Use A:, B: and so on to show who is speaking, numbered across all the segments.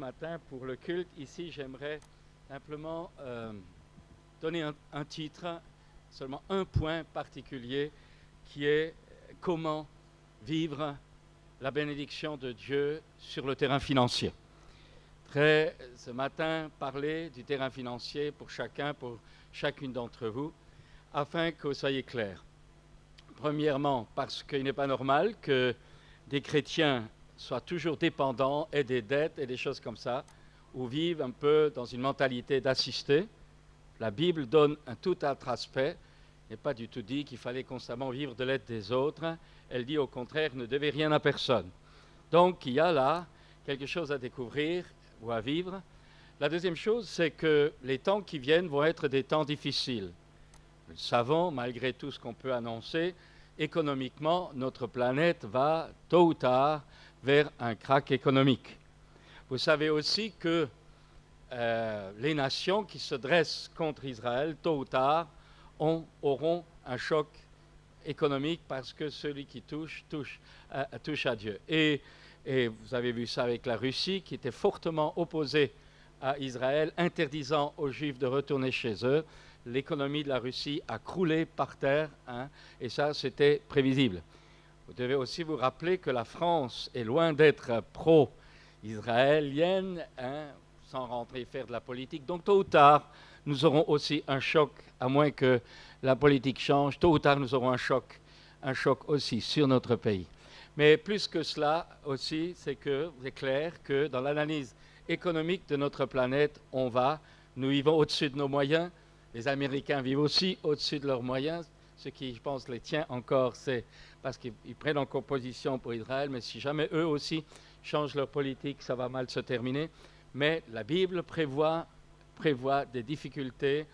A: matin pour le culte. Ici, j'aimerais simplement donner un titre, seulement un point particulier, qui est comment vivre la bénédiction de Dieu sur le terrain financier. Ce matin, parler du terrain financier pour chacun, pour chacune d'entre vous, afin que vous soyez clairs. Premièrement, parce qu'il n'est pas normal que des chrétiens soient toujours dépendants et des dettes et des choses comme ça, ou vivent un peu dans une mentalité d'assister. La Bible donne un tout autre aspect. Il n'est pas du tout dit qu'il fallait constamment vivre de l'aide des autres. Elle dit au contraire, ne devez rien à personne. Donc, il y a là quelque chose à découvrir ou à vivre. La deuxième chose, c'est que les temps qui viennent vont être des temps difficiles. Nous le savons, malgré tout ce qu'on peut annoncer, économiquement, notre planète va, tôt ou tard, vers un krach économique. Vous savez aussi que les nations qui se dressent contre Israël, tôt ou tard, auront un choc économique parce que celui qui touche à Dieu. Et vous avez vu ça avec la Russie, qui était fortement opposée à Israël, interdisant aux Juifs de retourner chez eux. L'économie de la Russie a croulé par terre, et ça, c'était prévisible. Vous devez aussi vous rappeler que la France est loin d'être pro-israélienne, sans rentrer faire de la politique. Donc, tôt ou tard, nous aurons aussi un choc, à moins que la politique change. Tôt ou tard, nous aurons un choc aussi sur notre pays. Mais plus que cela aussi, c'est clair que dans l'analyse économique de notre planète, nous vivons au-dessus de nos moyens. Les Américains vivent aussi au-dessus de leurs moyens. Ce qui, je pense, les tient encore, c'est parce qu'ils prennent encore position pour Israël. Mais si jamais eux aussi changent leur politique, ça va mal se terminer. Mais la Bible prévoit des difficultés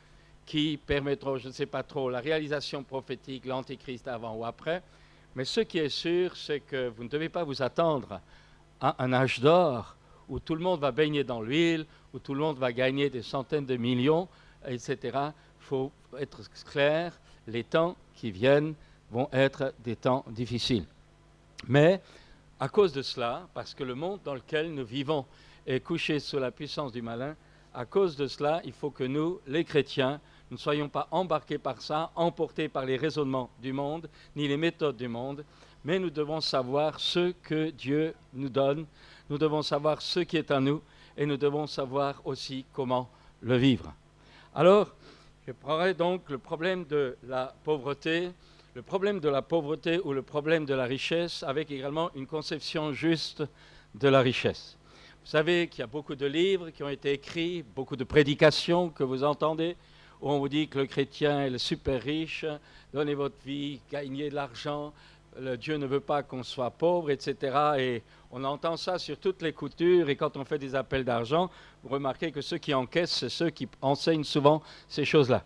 A: qui permettront, je ne sais pas trop, la réalisation prophétique, l'Antéchrist avant ou après. Mais ce qui est sûr, c'est que vous ne devez pas vous attendre à un âge d'or où tout le monde va baigner dans l'huile, où tout le monde va gagner des centaines de millions, etc. Il faut être clair, les temps qui viennent vont être des temps difficiles. Mais à cause de cela, parce que le monde dans lequel nous vivons est couché sous la puissance du malin, à cause de cela, il faut que nous, les chrétiens, ne soyons pas embarqués par ça, emportés par les raisonnements du monde, ni les méthodes du monde, mais nous devons savoir ce que Dieu nous donne, nous devons savoir ce qui est à nous, et nous devons savoir aussi comment le vivre. Alors, je prendrai donc le problème de la pauvreté ou le problème de la richesse, avec également une conception juste de la richesse. Vous savez qu'il y a beaucoup de livres qui ont été écrits, beaucoup de prédications que vous entendez, où on vous dit que le chrétien est le super riche, donnez votre vie, gagnez de l'argent, Dieu ne veut pas qu'on soit pauvre, etc. Et on entend ça sur toutes les coutures, et quand on fait des appels d'argent, vous remarquez que ceux qui encaissent, c'est ceux qui enseignent souvent ces choses-là.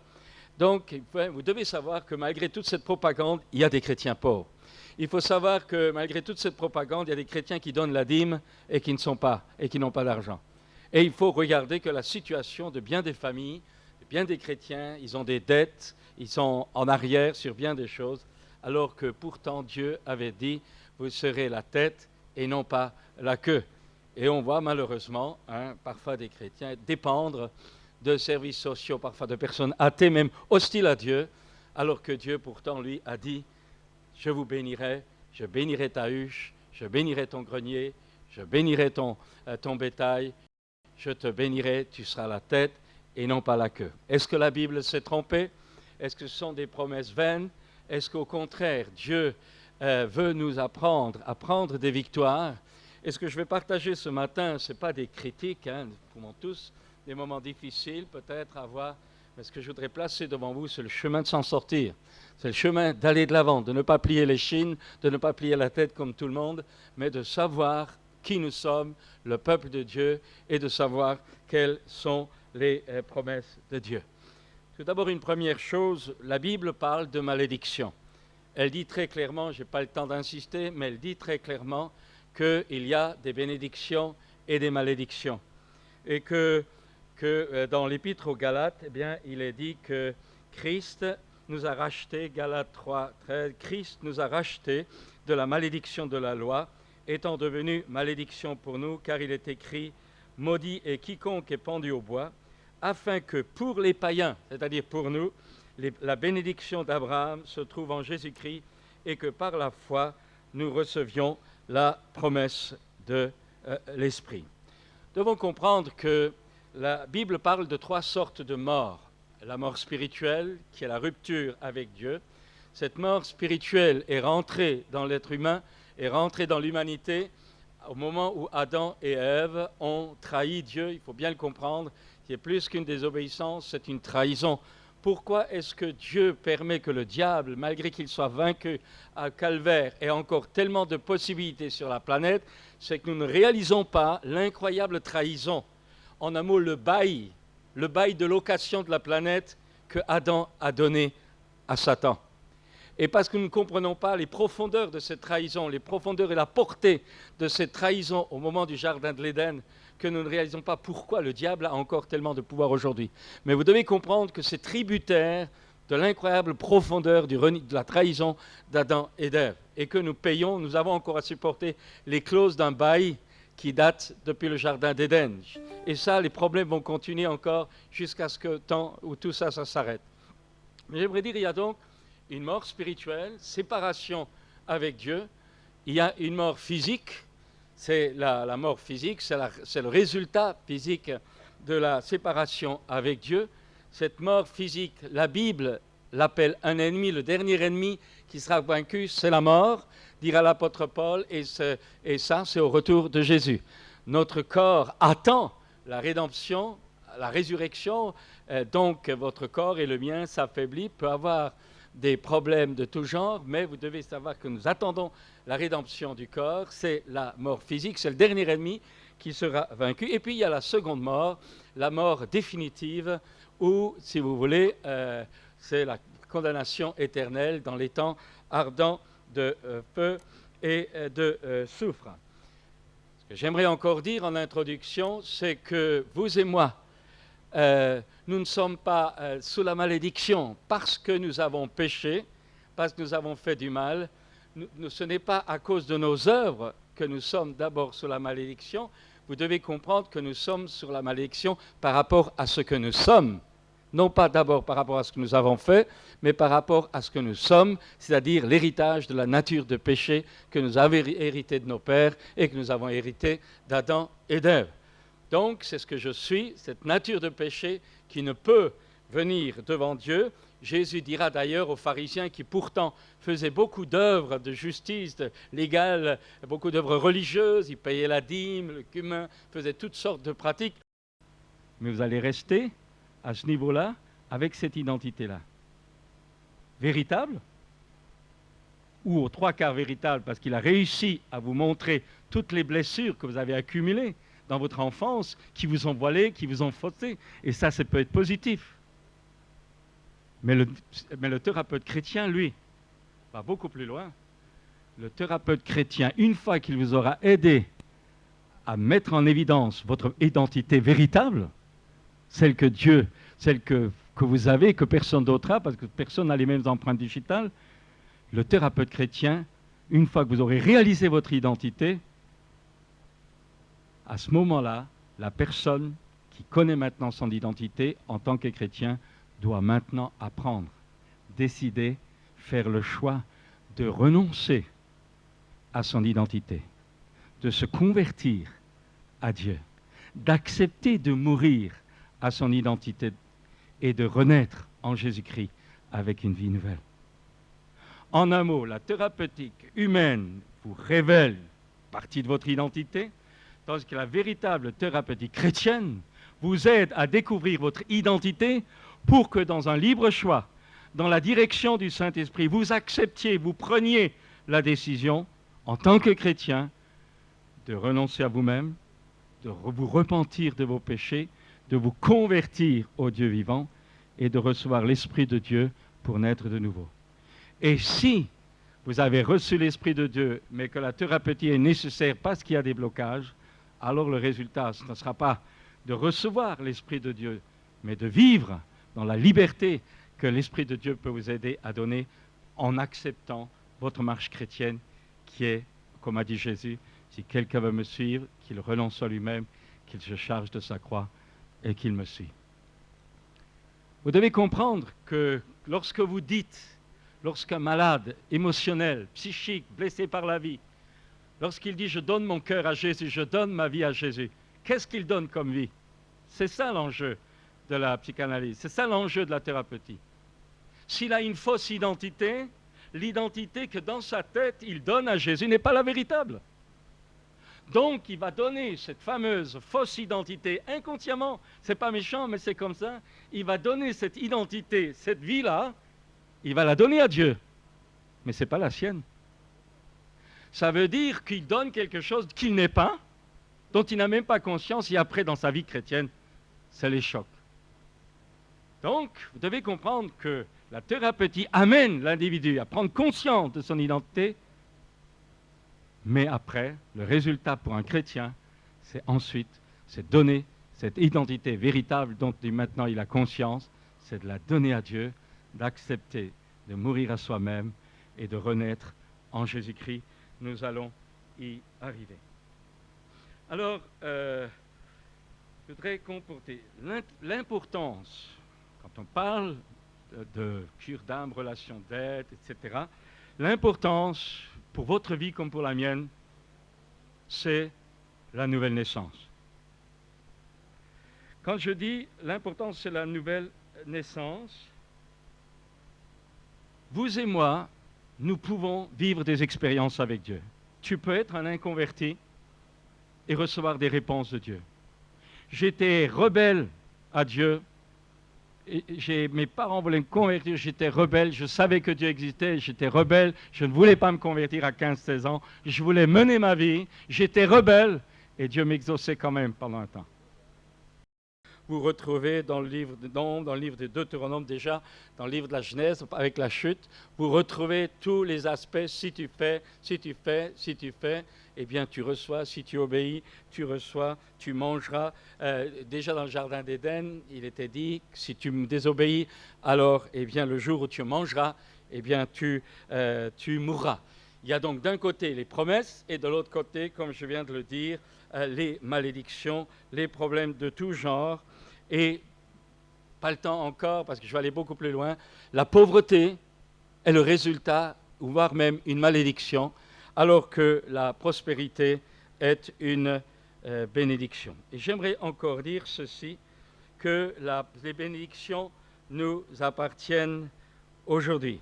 A: Donc, vous devez savoir que malgré toute cette propagande, il y a des chrétiens pauvres. Il faut savoir que malgré toute cette propagande, il y a des chrétiens qui donnent la dîme et qui n'ont pas d'argent. Et il faut regarder que la situation de bien des familles, de bien des chrétiens, ils ont des dettes, ils sont en arrière sur bien des choses, alors que pourtant Dieu avait dit, vous serez la tête et non pas la queue. Et on voit malheureusement parfois des chrétiens dépendre de services sociaux, parfois de personnes athées, même hostiles à Dieu, alors que Dieu pourtant lui a dit, je vous bénirai, je bénirai ta huche, je bénirai ton grenier, je bénirai ton bétail, je te bénirai, tu seras la tête et non pas la queue. Est-ce que la Bible s'est trompée? Est-ce que ce sont des promesses vaines? Est-ce qu'au contraire, Dieu veut nous apprendre à prendre des victoires? Et ce que je vais partager ce matin, ce n'est pas des critiques, nous pouvons tous des moments difficiles peut-être avoir, mais ce que je voudrais placer devant vous, c'est le chemin de s'en sortir. C'est le chemin d'aller de l'avant, de ne pas plier les chines, de ne pas plier la tête comme tout le monde, mais de savoir qui nous sommes, le peuple de Dieu, et de savoir quelles sont les promesses de Dieu. Tout d'abord, une première chose, la Bible parle de malédiction. Elle dit très clairement, je n'ai pas le temps d'insister, mais elle dit très clairement qu'il y a des bénédictions et des malédictions. Et que dans l'Épître aux Galates, eh bien, il est dit que Christ nous a rachetés, Galates 3, 13, Christ nous a rachetés de la malédiction de la loi, étant devenu malédiction pour nous, car il est écrit, maudit est quiconque est pendu au bois, afin que pour les païens, c'est-à-dire pour nous, la bénédiction d'Abraham se trouve en Jésus-Christ et que par la foi, nous recevions la promesse de l'Esprit. Nous devons comprendre que la Bible parle de 3 sortes de morts. La mort spirituelle, qui est la rupture avec Dieu. Cette mort spirituelle est rentrée dans l'être humain, est rentrée dans l'humanité au moment où Adam et Ève ont trahi Dieu. Il faut bien le comprendre, c'est plus qu'une désobéissance, c'est une trahison. Pourquoi est-ce que Dieu permet que le diable, malgré qu'il soit vaincu à Calvaire, ait encore tellement de possibilités sur la planète? C'est que nous ne réalisons pas l'incroyable trahison. En un mot, le bail de location de la planète que Adam a donné à Satan. Et parce que nous ne comprenons pas les profondeurs de cette trahison, les profondeurs et la portée de cette trahison au moment du jardin de l'Éden, que nous ne réalisons pas pourquoi le diable a encore tellement de pouvoir aujourd'hui. Mais vous devez comprendre que c'est tributaire de l'incroyable profondeur de la trahison d'Adam et d'Ève. Et que nous payons, nous avons encore à supporter les clauses d'un bail qui date depuis le jardin d'Éden. Et ça, les problèmes vont continuer encore jusqu'à ce que temps où tout ça s'arrête. Mais j'aimerais dire, il y a donc une mort spirituelle, séparation avec Dieu. Il y a une mort physique, c'est la mort physique, c'est le résultat physique de la séparation avec Dieu. Cette mort physique, la Bible l'appelle un ennemi, le dernier ennemi qui sera vaincu, c'est la mort, dira l'apôtre Paul, et ça, c'est au retour de Jésus. Notre corps attend la rédemption, la résurrection, donc votre corps et le mien s'affaiblit, peut avoir des problèmes de tout genre, mais vous devez savoir que nous attendons la rédemption du corps, c'est la mort physique, c'est le dernier ennemi qui sera vaincu. Et puis il y a la seconde mort, la mort définitive, où, si vous voulez, c'est la condamnation éternelle dans les temps ardents de feu et de soufre. Ce que j'aimerais encore dire en introduction, c'est que vous et moi, nous ne sommes pas sous la malédiction parce que nous avons péché, parce que nous avons fait du mal. Ce n'est pas à cause de nos œuvres que nous sommes d'abord sous la malédiction. Vous devez comprendre que nous sommes sous la malédiction par rapport à ce que nous sommes. Non pas d'abord par rapport à ce que nous avons fait, mais par rapport à ce que nous sommes, c'est-à-dire l'héritage de la nature de péché que nous avons hérité de nos pères et que nous avons hérité d'Adam et d'Ève. Donc, c'est ce que je suis, cette nature de péché qui ne peut venir devant Dieu. Jésus dira d'ailleurs aux pharisiens qui pourtant faisaient beaucoup d'œuvres de justice légale, beaucoup d'œuvres religieuses, ils payaient la dîme, le cumin, faisaient toutes sortes de pratiques. Mais vous allez rester à ce niveau-là avec cette identité-là. Véritable, ou aux 3/4 véritable, parce qu'il a réussi à vous montrer toutes les blessures que vous avez accumulées dans votre enfance, qui vous ont voilé, qui vous ont faussé. Et ça peut être positif. Mais le thérapeute chrétien, lui, va beaucoup plus loin. Le thérapeute chrétien, une fois qu'il vous aura aidé à mettre en évidence votre identité véritable, celle que Dieu, celle que vous avez, que personne d'autre a, parce que personne n'a les mêmes empreintes digitales, le thérapeute chrétien, une fois que vous aurez réalisé votre identité, à ce moment-là, la personne qui connaît maintenant son identité en tant que chrétien doit maintenant apprendre, décider, faire le choix de renoncer à son identité, de se convertir à Dieu, d'accepter de mourir à son identité et de renaître en Jésus-Christ avec une vie nouvelle. En un mot, la thérapeutique humaine vous révèle partie de votre identité, tandis que la véritable thérapeutique chrétienne vous aide à découvrir votre identité pour que dans un libre choix, dans la direction du Saint-Esprit, vous acceptiez, vous preniez la décision, en tant que chrétien, de renoncer à vous-même, de vous repentir de vos péchés, de vous convertir au Dieu vivant et de recevoir l'Esprit de Dieu pour naître de nouveau. Et si vous avez reçu l'Esprit de Dieu, mais que la thérapeutique est nécessaire parce qu'il y a des blocages, alors le résultat, ce ne sera pas de recevoir l'Esprit de Dieu, mais de vivre dans la liberté que l'Esprit de Dieu peut vous aider à donner en acceptant votre marche chrétienne qui est, comme a dit Jésus, si quelqu'un veut me suivre, qu'il renonce à lui-même, qu'il se charge de sa croix et qu'il me suit. Vous devez comprendre que lorsque vous dites, lorsqu'un malade, émotionnel, psychique, blessé par la vie, lorsqu'il dit « je donne mon cœur à Jésus, je donne ma vie à Jésus », qu'est-ce qu'il donne comme vie? C'est ça l'enjeu de la psychanalyse, c'est ça l'enjeu de la thérapeutique. S'il a une fausse identité, l'identité que dans sa tête il donne à Jésus n'est pas la véritable. Donc il va donner cette fameuse fausse identité inconsciemment, c'est pas méchant mais c'est comme ça, il va donner cette identité, cette vie-là, il va la donner à Dieu, mais ce n'est pas la sienne. Ça veut dire qu'il donne quelque chose qu'il n'est pas, dont il n'a même pas conscience, et après dans sa vie chrétienne, ça les choque. Donc, vous devez comprendre que la thérapeutie amène l'individu à prendre conscience de son identité, mais après, le résultat pour un chrétien, c'est ensuite, c'est donner cette identité véritable dont maintenant il a conscience, c'est de la donner à Dieu, d'accepter de mourir à soi-même et de renaître en Jésus-Christ. Nous allons y arriver. Alors, je voudrais comporter l'importance, quand on parle de cure d'âme, relation d'aide, etc., l'importance pour votre vie comme pour la mienne, c'est la nouvelle naissance. Quand je dis l'importance, c'est la nouvelle naissance, vous et moi, nous pouvons vivre des expériences avec Dieu. Tu peux être un inconverti et recevoir des réponses de Dieu. J'étais rebelle à Dieu. Mes parents voulaient me convertir, j'étais rebelle, je savais que Dieu existait, j'étais rebelle, je ne voulais pas me convertir à 15-16 ans, je voulais mener ma vie, j'étais rebelle, et Dieu m'exauçait quand même pendant un temps. Vous retrouvez dans le livre de Nombres, dans le livre de Deutéronome déjà, dans le livre de la Genèse, avec la chute, vous retrouvez tous les aspects, si tu fais, eh bien tu reçois, si tu obéis, tu reçois, tu mangeras. Déjà dans le jardin d'Éden, il était dit, si tu me désobéis, alors eh bien, le jour où tu mangeras, eh bien tu mourras. Il y a donc d'un côté les promesses et de l'autre côté, comme je viens de le dire, les malédictions, les problèmes de tout genre. Et pas le temps encore, parce que je vais aller beaucoup plus loin, la pauvreté est le résultat, voire même une malédiction, alors que la prospérité est une bénédiction. Et j'aimerais encore dire ceci, que les bénédictions nous appartiennent aujourd'hui.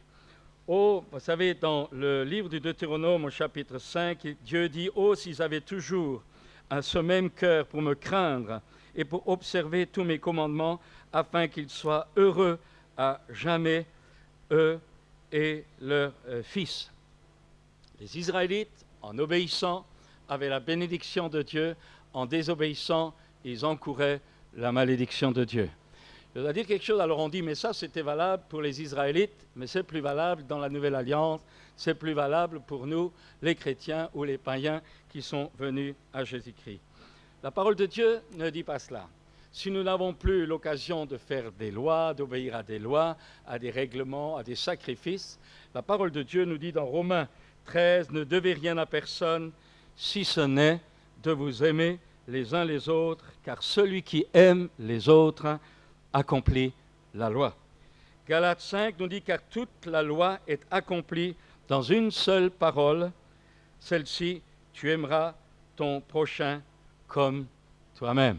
A: Oh, vous savez, dans le livre du Deutéronome, au chapitre 5, Dieu dit « Oh, s'ils avaient toujours ce même cœur pour me craindre et pour observer tous mes commandements, afin qu'ils soient heureux à jamais, eux et leurs fils. » Les Israélites, en obéissant, avaient la bénédiction de Dieu. En désobéissant, ils encouraient la malédiction de Dieu. Je dois dire quelque chose, alors on dit, mais ça c'était valable pour les Israélites, mais c'est plus valable dans la Nouvelle Alliance, c'est plus valable pour nous, les chrétiens ou les païens qui sont venus à Jésus-Christ. La parole de Dieu ne dit pas cela. Si nous n'avons plus l'occasion de faire des lois, d'obéir à des lois, à des règlements, à des sacrifices, la parole de Dieu nous dit dans Romains 13, « Ne devez rien à personne, si ce n'est de vous aimer les uns les autres, car celui qui aime les autres accomplit la loi. » Galates 5 nous dit « Car toute la loi est accomplie dans une seule parole, celle-ci, tu aimeras ton prochain comme toi-même. »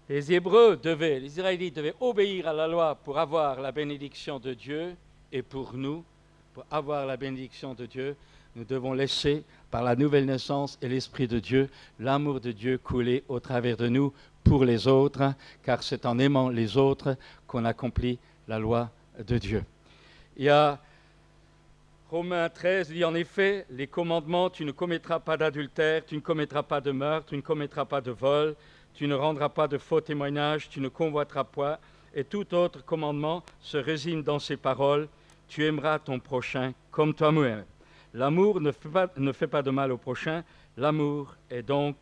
A: Les Israélites devaient obéir à la loi pour avoir la bénédiction de Dieu, et pour nous, pour avoir la bénédiction de Dieu, nous devons laisser, par la nouvelle naissance et l'Esprit de Dieu, l'amour de Dieu couler au travers de nous pour les autres, car c'est en aimant les autres qu'on accomplit la loi de Dieu. Il y a Romains 13 dit en effet, les commandements, tu ne commettras pas d'adultère, tu ne commettras pas de meurtre, tu ne commettras pas de vol, tu ne rendras pas de faux témoignages, tu ne convoiteras point, et tout autre commandement se résume dans ces paroles, tu aimeras ton prochain comme toi-même. L'amour ne fait pas de mal au prochain, l'amour est donc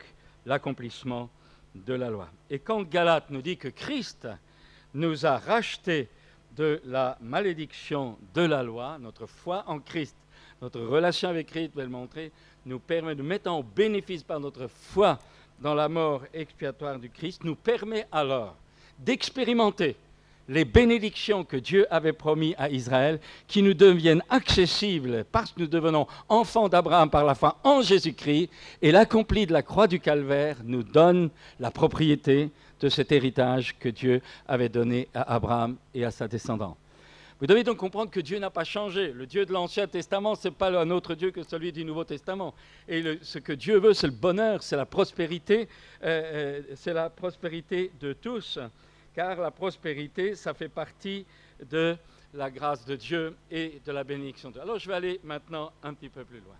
A: l'accomplissement de la loi. Et quand Galates nous dit que Christ nous a rachetés de la malédiction de la loi, notre foi en Christ, notre relation avec Christ, vous le montrer, nous permet de mettre en bénéfice par notre foi dans la mort expiatoire du Christ nous permet alors d'expérimenter les bénédictions que Dieu avait promis à Israël, qui nous deviennent accessibles parce que nous devenons enfants d'Abraham par la foi en Jésus-Christ, et l'accompli de la croix du Calvaire nous donne la propriété de cet héritage que Dieu avait donné à Abraham et à sa descendance. Vous devez donc comprendre que Dieu n'a pas changé. Le Dieu de l'Ancien Testament, ce n'est pas un autre Dieu que celui du Nouveau Testament. Et ce que Dieu veut, c'est le bonheur, c'est la prospérité de tous. Car la prospérité, ça fait partie de la grâce de Dieu et de la bénédiction de Dieu. Alors je vais aller maintenant un petit peu plus loin.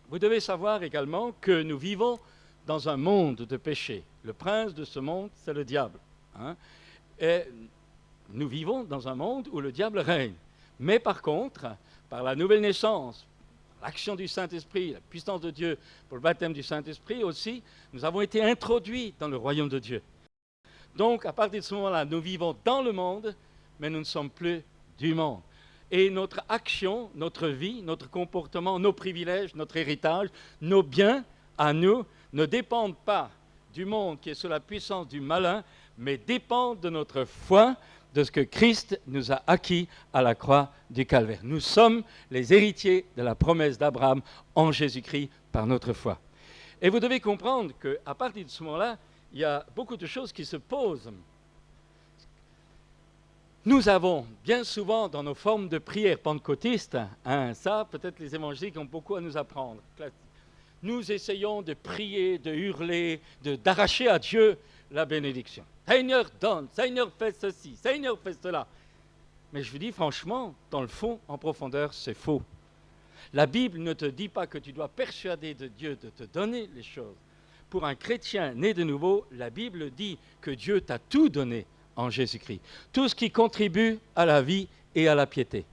A: Vous devez savoir également que nous vivons dans un monde de péché. Le prince de ce monde, c'est le diable. Et nous vivons dans un monde où le diable règne. Mais par contre, par la nouvelle naissance, l'action du Saint-Esprit, la puissance de Dieu pour le baptême du Saint-Esprit aussi, nous avons été introduits dans le royaume de Dieu. Donc, à partir de ce moment-là, nous vivons dans le monde, mais nous ne sommes plus du monde. Et notre action, notre vie, notre comportement, nos privilèges, notre héritage, nos biens à nous ne dépendent pas du monde qui est sous la puissance du malin, mais dépendent de notre foi, de ce que Christ nous a acquis à la croix du Calvaire. Nous sommes les héritiers de la promesse d'Abraham en Jésus-Christ par notre foi. Et vous devez comprendre qu'à partir de ce moment-là, il y a beaucoup de choses qui se posent. Nous avons bien souvent dans nos formes de prière pentecôtistes, ça peut-être les évangéliques ont beaucoup à nous apprendre. Nous essayons de prier, de hurler, d'arracher à Dieu la bénédiction. Seigneur donne, Seigneur fait ceci, Seigneur fait cela. Mais je vous dis franchement, dans le fond, en profondeur, c'est faux. La Bible ne te dit pas que tu dois persuader de Dieu de te donner les choses. Pour un chrétien né de nouveau, la Bible dit que Dieu t'a tout donné en Jésus-Christ. Tout ce qui contribue à la vie et à la piété.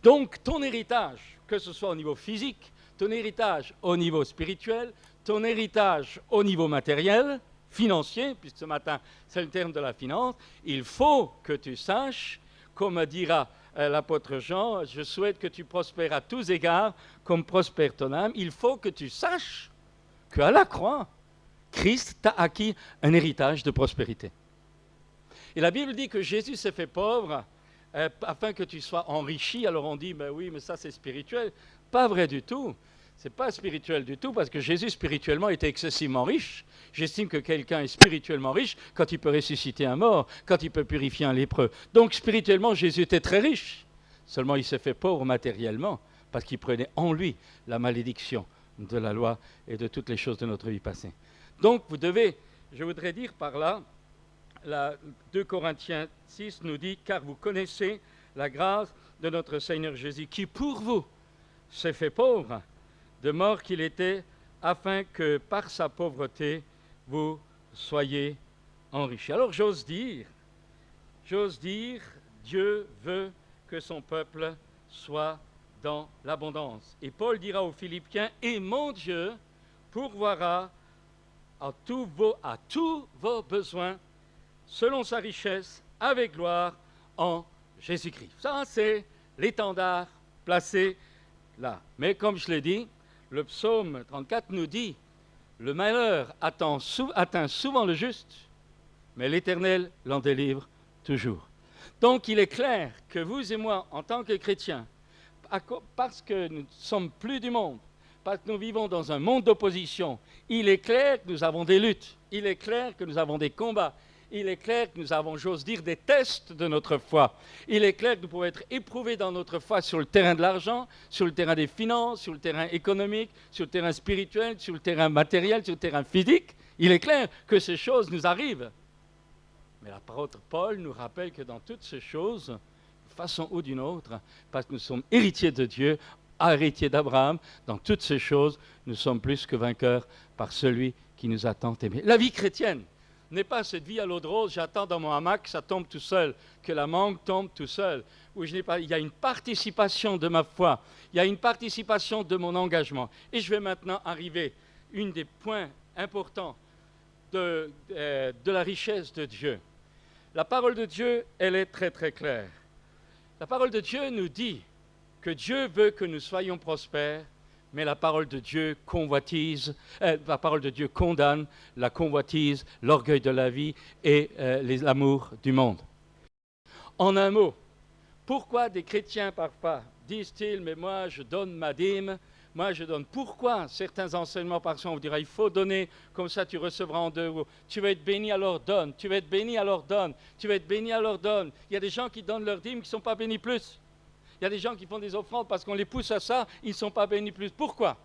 A: Donc, ton héritage, que ce soit au niveau physique, ton héritage au niveau spirituel, ton héritage au niveau matériel, financier, puisque ce matin, c'est le terme de la finance, il faut que tu saches, comme dira l'apôtre Jean, je souhaite que tu prospères à tous égards, comme prospère ton âme. Il faut que tu saches qu'à la croix, Christ t'a acquis un héritage de prospérité. Et la Bible dit que Jésus s'est fait pauvre afin que tu sois enrichi. Alors on dit, ben oui, mais ça c'est spirituel. Pas vrai du tout. Ce n'est pas spirituel du tout parce que Jésus spirituellement était excessivement riche. J'estime que quelqu'un est spirituellement riche quand il peut ressusciter un mort, quand il peut purifier un lépreux. Donc spirituellement, Jésus était très riche. Seulement il s'est fait pauvre matériellement parce qu'il prenait en lui la malédiction de la loi et de toutes les choses de notre vie passée. Donc je voudrais dire par là, 2 Corinthiens 6 nous dit « Car vous connaissez la grâce de notre Seigneur Jésus, qui pour vous s'est fait pauvre, de mort qu'il était, afin que par sa pauvreté, vous soyez enrichis. » Alors j'ose dire, Dieu veut que son peuple soit dans l'abondance. Et Paul dira aux Philippiens, « Et mon Dieu pourvoira à tous vos besoins, selon sa richesse, avec gloire, en Jésus-Christ. » Ça, c'est l'étendard placé là. Mais comme je l'ai dit, le psaume 34 nous dit, le malheur atteint souvent le juste, mais l'Éternel l'en délivre toujours. Donc il est clair que vous et moi, en tant que chrétiens, parce que nous ne sommes plus du monde, parce que nous vivons dans un monde d'opposition, il est clair que nous avons des luttes, il est clair que nous avons des combats, il est clair que nous avons, j'ose dire, des tests de notre foi. Il est clair que nous pouvons être éprouvés dans notre foi sur le terrain de l'argent, sur le terrain des finances, sur le terrain économique, sur le terrain spirituel, sur le terrain matériel, sur le terrain physique. Il est clair que ces choses nous arrivent. Mais l'apôtre Paul nous rappelle que dans toutes ces choses, d'une façon ou d'une autre, parce que nous sommes héritiers de Dieu, héritiers d'Abraham, dans toutes ces choses, nous sommes plus que vainqueurs par celui qui nous a tant aimés. La vie chrétienne n'est pas cette vie à l'eau de rose, j'attends dans mon hamac, ça tombe tout seul, que la mangue tombe tout seul. Où il y a une participation de ma foi, il y a une participation de mon engagement. Et je vais maintenant arriver à un des points importants de la richesse de Dieu. La parole de Dieu, elle est très très claire. La parole de Dieu nous dit que Dieu veut que nous soyons prospères, mais la parole de Dieu la parole de Dieu condamne la convoitise, l'orgueil de la vie et l'amour du monde. En un mot, pourquoi des chrétiens parfois disent-ils, mais moi je donne ma dîme, moi je donne. Pourquoi certains enseignements parfois on vous dira, il faut donner, comme ça tu recevras en 2 euros. Tu vas être béni, alors donne. Tu vas être béni, alors donne. Tu vas être béni, alors donne. Il y a des gens qui donnent leur dîme qui ne sont pas bénis plus. Il y a des gens qui font des offrandes parce qu'on les pousse à ça, ils ne sont pas bénis plus. Pourquoi?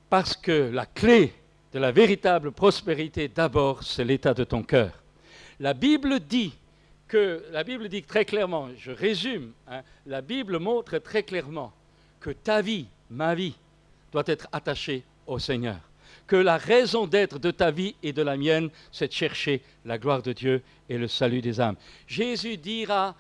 A: Parce que la clé de la véritable prospérité, d'abord, c'est l'état de ton cœur. La Bible dit très clairement, je résume, la Bible montre très clairement que ta vie, ma vie, doit être attachée au Seigneur. Que la raison d'être de ta vie et de la mienne, c'est de chercher la gloire de Dieu et le salut des âmes. Jésus dira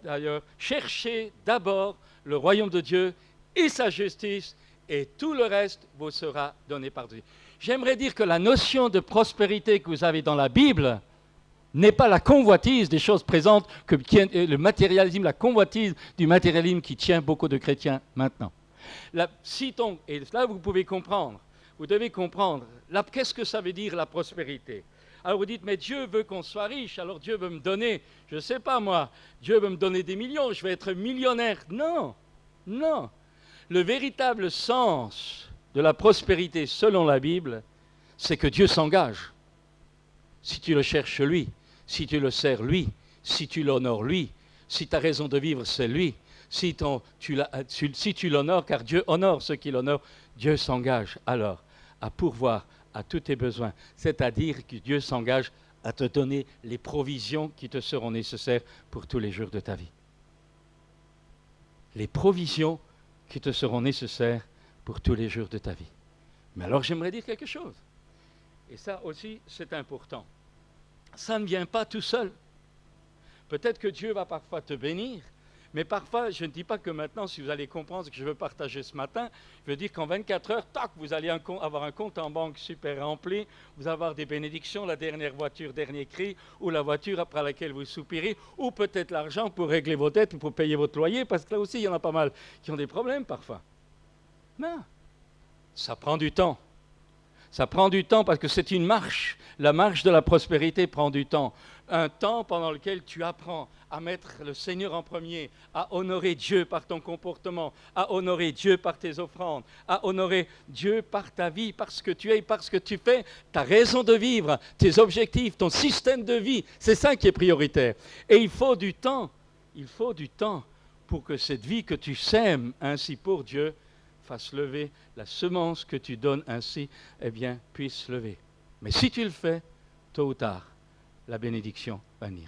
A: d'ailleurs, cherchez d'abord le royaume de Dieu et sa justice, et tout le reste vous sera donné par Dieu. J'aimerais dire que la notion de prospérité que vous avez dans la Bible n'est pas la convoitise des choses présentes, le matérialisme, la convoitise du matérialisme qui tient beaucoup de chrétiens maintenant. Et là vous pouvez comprendre, vous devez comprendre, qu'est-ce que ça veut dire la prospérité? Alors vous dites, mais Dieu veut qu'on soit riche, alors Dieu veut me donner, je ne sais pas moi, Dieu veut me donner des millions, je vais être millionnaire. Non, non. Le véritable sens de la prospérité selon la Bible, c'est que Dieu s'engage. Si tu le cherches lui, si tu le sers lui, si tu l'honores lui, si ta raison de vivre c'est lui, si tu l'honores, car Dieu honore ceux qui l'honorent, Dieu s'engage alors à pourvoir à tous tes besoins. C'est-à-dire que Dieu s'engage à te donner les provisions qui te seront nécessaires pour tous les jours de ta vie. Les provisions qui te seront nécessaires pour tous les jours de ta vie. Mais alors j'aimerais dire quelque chose. Et ça aussi, c'est important. Ça ne vient pas tout seul. Peut-être que Dieu va parfois te bénir, mais parfois, je ne dis pas que maintenant, si vous allez comprendre ce que je veux partager ce matin, je veux dire qu'en 24 heures, tac, vous allez avoir un compte en banque super rempli, vous allez avoir des bénédictions, la dernière voiture, dernier cri, ou la voiture après laquelle vous soupirez, ou peut-être l'argent pour régler vos dettes ou pour payer votre loyer, parce que là aussi, il y en a pas mal qui ont des problèmes parfois. Non, ça prend du temps. Ça prend du temps parce que c'est une marche. La marche de la prospérité prend du temps. Un temps pendant lequel tu apprends à mettre le Seigneur en premier, à honorer Dieu par ton comportement, à honorer Dieu par tes offrandes, à honorer Dieu par ta vie, par ce que tu es, par ce que tu fais, ta raison de vivre, tes objectifs, ton système de vie. C'est ça qui est prioritaire. Et il faut du temps pour que cette vie que tu sèmes ainsi pour Dieu fasse lever, la semence que tu donnes ainsi, puisse lever. Mais si tu le fais, tôt ou tard, la bénédiction va venir.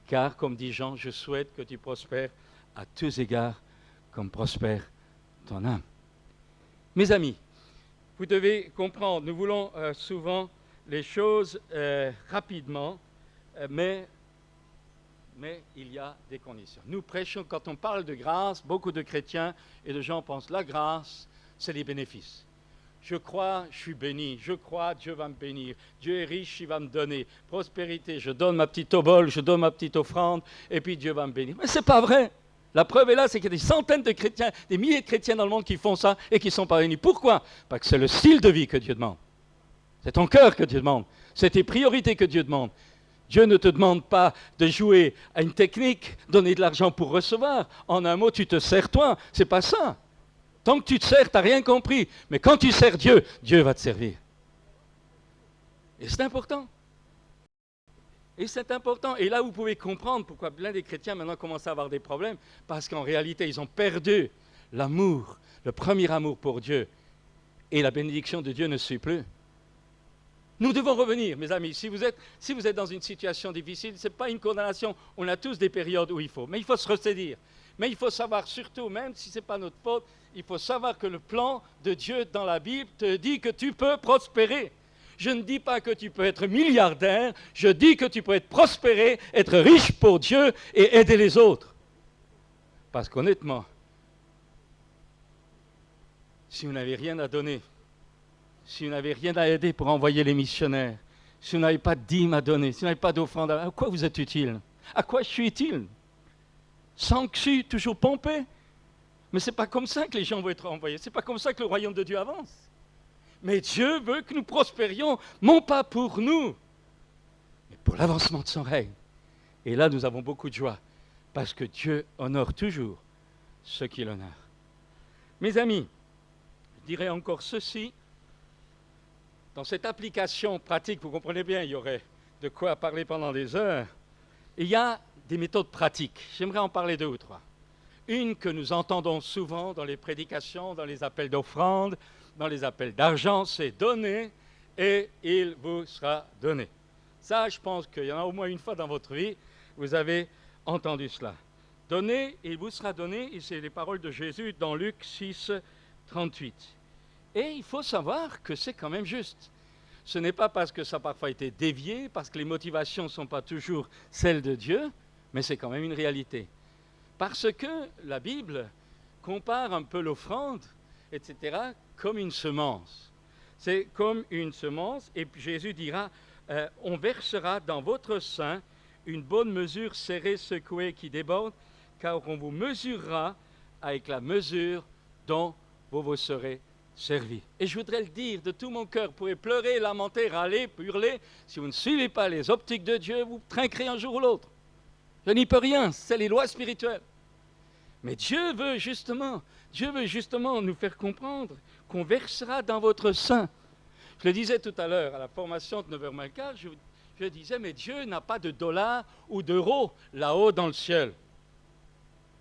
A: Car, comme dit Jean, je souhaite que tu prospères à tous égards, comme prospère ton âme. Mes amis, vous devez comprendre, nous voulons souvent les choses rapidement, mais il y a des conditions. Nous prêchons, quand on parle de grâce, beaucoup de chrétiens et de gens pensent la grâce, c'est les bénéfices. Je crois, je suis béni. Je crois, Dieu va me bénir. Dieu est riche, il va me donner. Prospérité, je donne ma petite obole, je donne ma petite offrande, et puis Dieu va me bénir. Mais ce n'est pas vrai. La preuve est là, c'est qu'il y a des centaines de chrétiens, des milliers de chrétiens dans le monde qui font ça et qui ne sont pas bénis. Pourquoi? Parce que c'est le style de vie que Dieu demande. C'est ton cœur que Dieu demande. C'est tes priorités que Dieu demande. Dieu ne te demande pas de jouer à une technique, donner de l'argent pour recevoir. En un mot, tu te sers toi. Ce n'est pas ça. Tant que tu te sers, tu n'as rien compris. Mais quand tu sers Dieu, Dieu va te servir. Et c'est important. Et c'est important. Et là, vous pouvez comprendre pourquoi plein des chrétiens maintenant commencent à avoir des problèmes. Parce qu'en réalité, ils ont perdu l'amour, le premier amour pour Dieu. Et la bénédiction de Dieu ne suit plus. Nous devons revenir, mes amis. Si vous êtes dans une situation difficile, ce n'est pas une condamnation. On a tous des périodes où il faut. Mais il faut se ressaisir. Mais il faut savoir surtout, même si ce n'est pas notre faute, il faut savoir que le plan de Dieu dans la Bible te dit que tu peux prospérer. Je ne dis pas que tu peux être milliardaire, je dis que tu peux être prospéré, être riche pour Dieu et aider les autres. Parce qu'honnêtement, si vous n'avez rien à donner, si vous n'avez rien à aider pour envoyer les missionnaires, si vous n'avez pas de dîme à donner, si vous n'avez pas d'offrande, à quoi vous êtes utile? À quoi je suis utile? Sans que je suis toujours pompé? Mais ce n'est pas comme ça que les gens vont être envoyés. Ce n'est pas comme ça que le royaume de Dieu avance. Mais Dieu veut que nous prospérions, non pas pour nous, mais pour l'avancement de son règne. Et là, nous avons beaucoup de joie, parce que Dieu honore toujours ceux qui l'honorent. Mes amis, je dirais encore ceci. Dans cette application pratique, vous comprenez bien, il y aurait de quoi parler pendant des heures. Il y a des méthodes pratiques. J'aimerais en parler 2 ou 3. Une que nous entendons souvent dans les prédications, dans les appels d'offrande, dans les appels d'argent, c'est donner et il vous sera donné. Ça, je pense qu'il y en a au moins une fois dans votre vie, vous avez entendu cela. Donnez et il vous sera donné, et c'est les paroles de Jésus dans Luc 6, 38. Et il faut savoir que c'est quand même juste. Ce n'est pas parce que ça a parfois été dévié, parce que les motivations ne sont pas toujours celles de Dieu, mais c'est quand même une réalité. Parce que la Bible compare un peu l'offrande, etc., comme une semence. C'est comme une semence, et Jésus dira, on versera dans votre sein une bonne mesure serrée, secouée, qui déborde, car on vous mesurera avec la mesure dont vous vous serez servi. Et je voudrais le dire de tout mon cœur, vous pourrez pleurer, lamenter, râler, hurler, si vous ne suivez pas les optiques de Dieu, vous trinquerez un jour ou l'autre. Je n'y peux rien, c'est les lois spirituelles. Mais Dieu veut justement nous faire comprendre qu'on versera dans votre sein. Je le disais tout à l'heure à la formation de 9h15, je disais, mais Dieu n'a pas de dollars ou d'euros là-haut dans le ciel.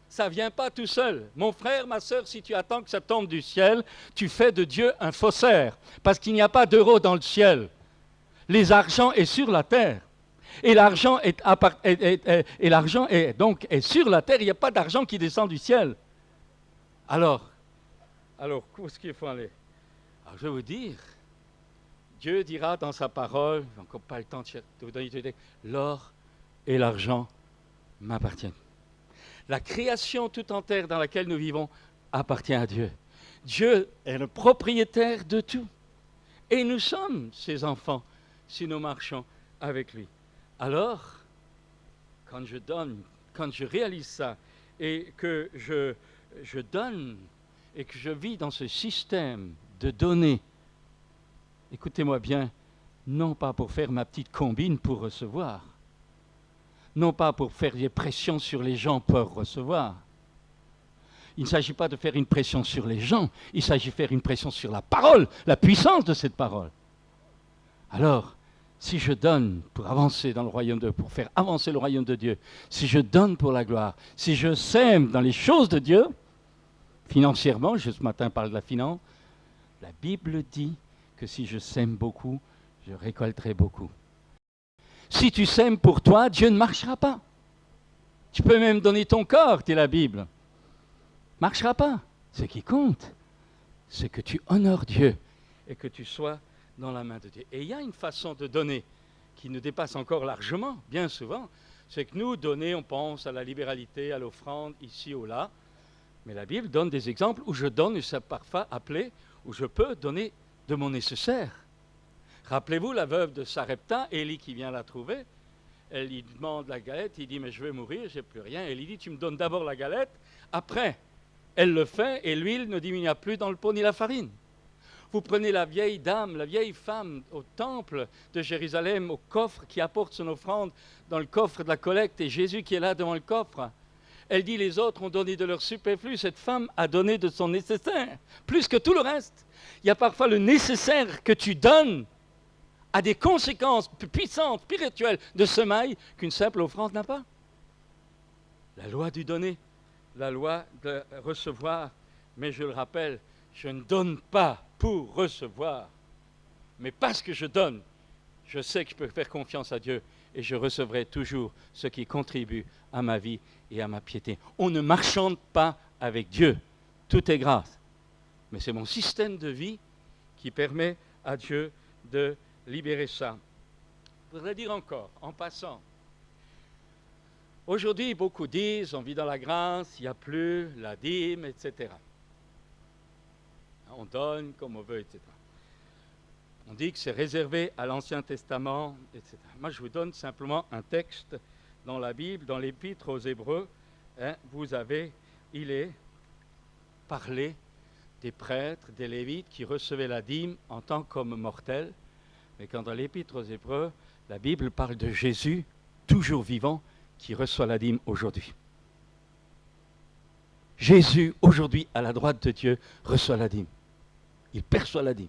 A: Ça ne vient pas tout seul. Mon frère, ma soeur, si tu attends que ça tombe du ciel, tu fais de Dieu un faussaire, parce qu'il n'y a pas d'euros dans le ciel. Les argents est sur la terre. Et l'argent est sur la terre, il n'y a pas d'argent qui descend du ciel. Alors, où est-ce qu'il faut aller? Alors, je vais vous dire, Dieu dira dans sa parole, je n'ai encore pas le temps de vous donner, l'or et l'argent m'appartiennent. La création tout entière dans laquelle nous vivons appartient à Dieu. Dieu est le propriétaire de tout. Et nous sommes ses enfants si nous marchons avec lui. Alors, quand je donne, quand je réalise ça, et que je donne, et que je vis dans ce système de donner, écoutez-moi bien, non pas pour faire ma petite combine pour recevoir, non pas pour faire des pressions sur les gens pour recevoir. Il ne s'agit pas de faire une pression sur les gens, il s'agit de faire une pression sur la parole, la puissance de cette parole. Alors, si je donne pour avancer dans le royaume de Dieu, pour faire avancer le royaume de Dieu, si je donne pour la gloire, si je sème dans les choses de Dieu, financièrement, ce matin parle de la finance, la Bible dit que si je sème beaucoup, je récolterai beaucoup. Si tu sèmes pour toi, Dieu ne marchera pas. Tu peux même donner ton corps, dit la Bible. Marchera pas. Ce qui compte, c'est que tu honores Dieu et que tu sois dans la main de Dieu. Et il y a une façon de donner qui nous dépasse encore largement, bien souvent, c'est que nous, donner, on pense à la libéralité, à l'offrande, ici ou là, mais la Bible donne des exemples où je donne, et c'est parfois appelé, où je peux donner de mon nécessaire. Rappelez-vous la veuve de Sarepta, Élie qui vient la trouver, elle lui demande la galette, il dit, mais je vais mourir, j'ai plus rien. Elle lui dit, tu me donnes d'abord la galette, après, elle le fait, et l'huile ne diminue plus dans le pot ni la farine. Vous prenez la vieille dame, la vieille femme au temple de Jérusalem, au coffre qui apporte son offrande dans le coffre de la collecte, et Jésus qui est là devant le coffre. Elle dit, les autres ont donné de leur superflu, cette femme a donné de son nécessaire, plus que tout le reste. Il y a parfois le nécessaire que tu donnes a des conséquences puissantes, spirituelles, de semaille qu'une simple offrande n'a pas. La loi du donner, la loi de recevoir, mais je le rappelle, je ne donne pas pour recevoir, mais parce que je donne, je sais que je peux faire confiance à Dieu et je recevrai toujours ce qui contribue à ma vie et à ma piété. On ne marchande pas avec Dieu, tout est grâce. Mais c'est mon système de vie qui permet à Dieu de libérer ça. Je voudrais dire encore, en passant, aujourd'hui, beaucoup disent, on vit dans la grâce, il n'y a plus la dîme, etc. On donne comme on veut, etc. On dit que c'est réservé à l'Ancien Testament, etc. Moi, je vous donne simplement un texte dans la Bible, dans l'Épître aux Hébreux. Vous avez, il est parler des prêtres, des Lévites qui recevaient la dîme en tant qu'hommes mortels. Mais quand dans l'Épître aux Hébreux, la Bible parle de Jésus, toujours vivant, qui reçoit la dîme aujourd'hui. Jésus, aujourd'hui, à la droite de Dieu, reçoit la dîme. Il perçoit la dîme.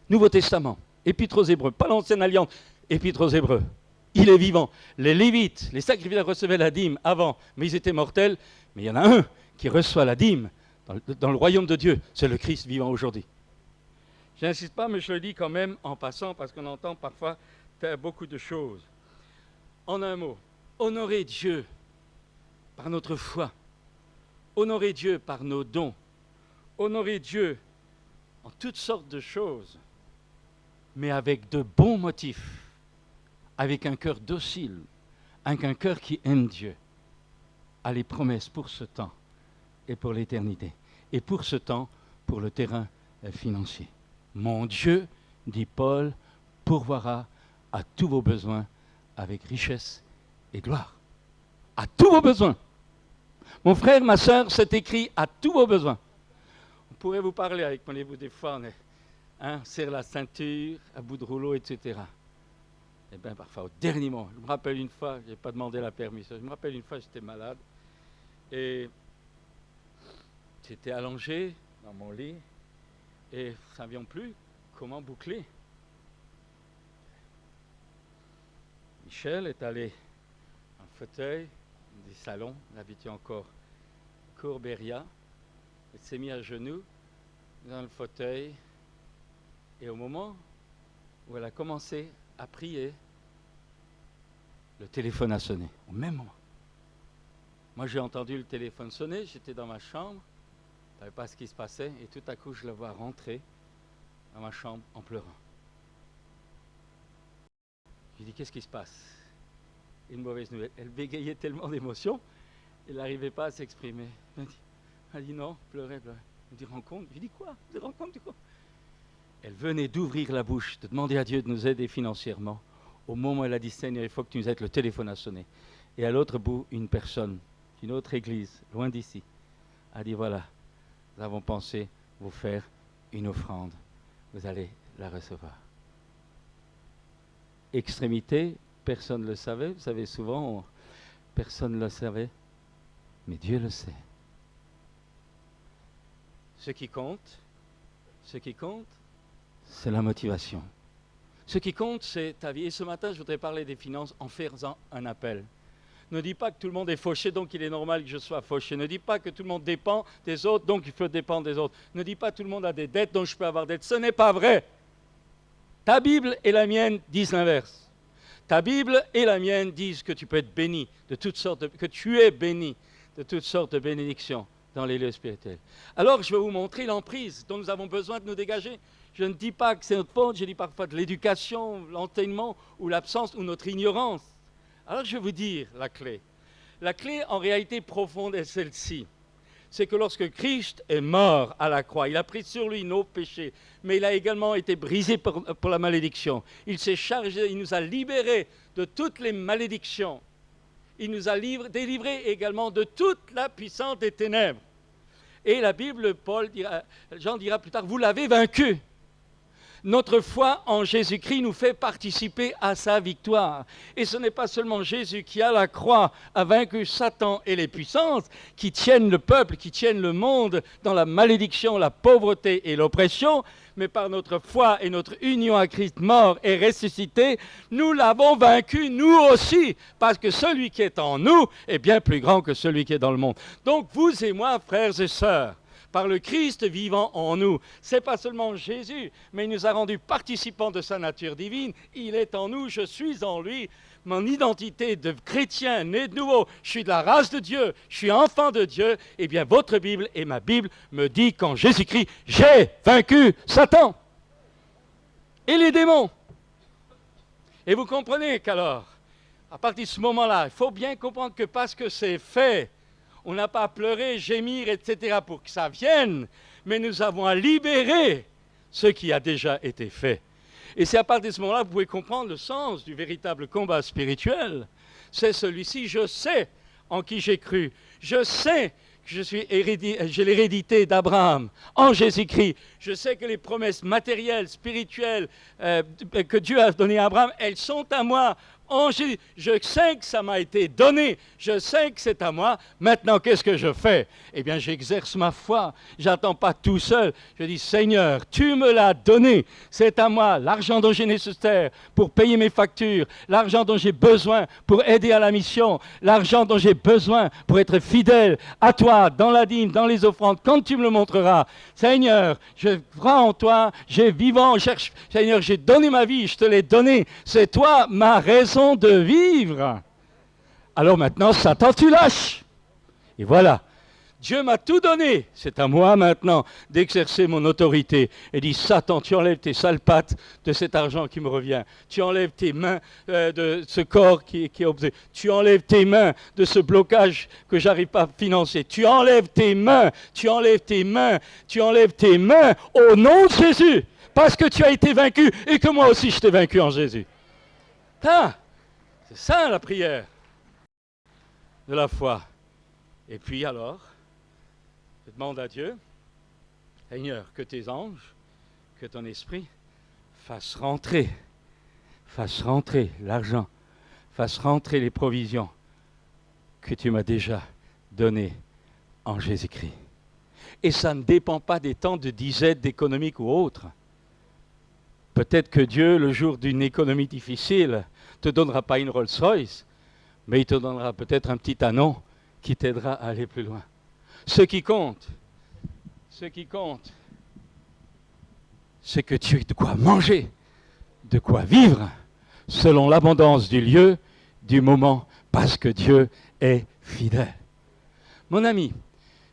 A: Nouveau Testament, Épître aux Hébreux, pas l'Ancienne Alliance, Épître aux Hébreux. Il est vivant. Les Lévites, les sacrificateurs recevaient la dîme avant, mais ils étaient mortels. Mais il y en a un qui reçoit la dîme dans le royaume de Dieu. C'est le Christ vivant aujourd'hui. Je n'insiste pas, mais je le dis quand même en passant, parce qu'on entend parfois beaucoup de choses. En un mot, honorer Dieu par notre foi, honorer Dieu par nos dons, honorer Dieu en toutes sortes de choses, mais avec de bons motifs, avec un cœur docile, avec un cœur qui aime Dieu, a les promesses pour ce temps et pour l'éternité. Et pour ce temps, pour le terrain financier. Mon Dieu, dit Paul, pourvoira à tous vos besoins avec richesse et gloire. À tous vos besoins. Mon frère, ma sœur, c'est écrit à tous vos besoins. On pourrait vous parler avec mon époux des fois, on serre la ceinture, à bout de rouleau, etc. Eh bien, parfois, au dernier moment, je me rappelle une fois, je n'ai pas demandé la permission, je me rappelle une fois, j'étais malade, et j'étais allongé dans mon lit, et nous ne savions plus comment boucler. Michel est allé en fauteuil des salons, il habitait encore Courberia, il s'est mis à genoux dans le fauteuil, et au moment où elle a commencé à prier, le téléphone a sonné, au même moment. Moi, j'ai entendu le téléphone sonner, j'étais dans ma chambre, je ne savais pas ce qui se passait, et tout à coup, je la vois rentrer dans ma chambre en pleurant. Je lui dis, qu'est-ce qui se passe? Une mauvaise nouvelle. Elle bégayait tellement d'émotions, elle n'arrivait pas à s'exprimer. Elle dit non, pleurait. Elle me dit, rencontre? Je lui dis, quoi? Des rencontres, quoi? Elle venait d'ouvrir la bouche, de demander à Dieu de nous aider financièrement. Au moment où elle a dit, Seigneur, il faut que tu nous aides, le téléphone a sonné. Et à l'autre bout, une personne, d'une autre église, loin d'ici, a dit, voilà, nous avons pensé vous faire une offrande. Vous allez la recevoir. Extrémité, personne ne le savait. Vous savez, souvent, personne ne le savait. Mais Dieu le sait. Ce qui compte, c'est la motivation. Ce qui compte, c'est ta vie. Et ce matin, je voudrais parler des finances en faisant un appel. Ne dis pas que tout le monde est fauché, donc il est normal que je sois fauché. Ne dis pas que tout le monde dépend des autres, donc il faut dépendre des autres. Ne dis pas que tout le monde a des dettes, donc je peux avoir des dettes. Ce n'est pas vrai. Ta Bible et la mienne disent l'inverse. Ta Bible et la mienne disent que tu peux être béni de toutes sortes, que tu es béni de toutes sortes de bénédictions dans les lieux spirituels. Alors, je vais vous montrer l'emprise dont nous avons besoin de nous dégager. Je ne dis pas que c'est notre faute, je dis parfois de l'éducation, l'enseignement ou l'absence ou notre ignorance. Alors, je vais vous dire la clé. La clé, en réalité profonde, est celle-ci. C'est que lorsque Christ est mort à la croix, il a pris sur lui nos péchés, mais il a également été brisé pour la malédiction. Il s'est chargé, il nous a libérés de toutes les malédictions. Il nous a délivrés également de toute la puissance des ténèbres. Et la Bible, Jean dira plus tard, vous l'avez vaincu. Notre foi en Jésus-Christ nous fait participer à sa victoire. Et ce n'est pas seulement Jésus qui, à la croix, a vaincu Satan et les puissances qui tiennent le peuple, qui tiennent le monde dans la malédiction, la pauvreté et l'oppression, mais par notre foi et notre union à Christ mort et ressuscité, nous l'avons vaincu nous aussi, parce que celui qui est en nous est bien plus grand que celui qui est dans le monde. Donc vous et moi, frères et sœurs, par le Christ vivant en nous. Ce n'est pas seulement Jésus, mais il nous a rendus participants de sa nature divine. Il est en nous, je suis en lui. Mon identité de chrétien, né de nouveau, je suis de la race de Dieu, je suis enfant de Dieu. Eh bien, votre Bible et ma Bible me dit qu'en Jésus-Christ, j'ai vaincu Satan et les démons. Et vous comprenez qu'alors, à partir de ce moment-là, il faut bien comprendre que parce que c'est fait, on n'a pas à pleurer, gémir, etc. pour que ça vienne, mais nous avons à libérer ce qui a déjà été fait. Et c'est à partir de ce moment-là que vous pouvez comprendre le sens du véritable combat spirituel. C'est celui-ci, je sais en qui j'ai cru. Je sais que j'ai l'hérédité d'Abraham en Jésus-Christ. Je sais que les promesses matérielles, spirituelles que Dieu a données à Abraham, elles sont à moi. Je sais que ça m'a été donné, je sais que c'est à moi. Maintenant, qu'est-ce que je fais? Eh bien, j'exerce ma foi. Je n'attends pas tout seul. Je dis, Seigneur, tu me l'as donné. C'est à moi l'argent dont j'ai nécessaire pour payer mes factures, l'argent dont j'ai besoin pour aider à la mission, l'argent dont j'ai besoin pour être fidèle à toi, dans la dîme, dans les offrandes, quand tu me le montreras. Seigneur, je crois en toi, j'ai vivant, Seigneur, j'ai donné ma vie, je te l'ai donnée. C'est toi ma raison de vivre. Alors maintenant, Satan, tu lâches. Et voilà. Dieu m'a tout donné. C'est à moi maintenant d'exercer mon autorité. Et dit, Satan, tu enlèves tes sales pattes de cet argent qui me revient. Tu enlèves tes mains de ce corps qui est obsédé. Tu enlèves tes mains de ce blocage que j'arrive pas à financer. Tu enlèves tes mains. Tu enlèves tes mains. Tu enlèves tes mains au nom de Jésus. Parce que tu as été vaincu et que moi aussi je t'ai vaincu en Jésus. C'est ça la prière de la foi. Et puis alors, je demande à Dieu, Seigneur, que tes anges, que ton esprit fassent rentrer l'argent, fassent rentrer les provisions que tu m'as déjà données en Jésus-Christ. Et ça ne dépend pas des temps de disette économique ou autre. Peut-être que Dieu, le jour d'une économie difficile, ne te donnera pas une Rolls-Royce, mais il te donnera peut-être un petit anon qui t'aidera à aller plus loin. Ce qui compte, c'est que tu aies de quoi manger, de quoi vivre, selon l'abondance du lieu, du moment, parce que Dieu est fidèle. Mon ami,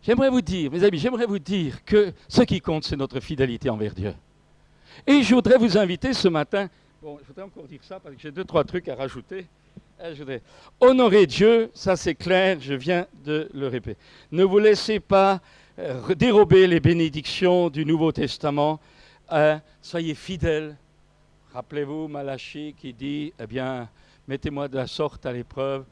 A: mes amis, j'aimerais vous dire que ce qui compte, c'est notre fidélité envers Dieu. Et je voudrais vous inviter ce matin, je voudrais encore dire ça parce que j'ai 2-3 trucs à rajouter. Je voudrais honorer Dieu, ça c'est clair, je viens de le répéter. Ne vous laissez pas dérober les bénédictions du Nouveau Testament. Soyez fidèles. Rappelez-vous Malachie qui dit, eh bien, mettez-moi de la sorte à l'épreuve.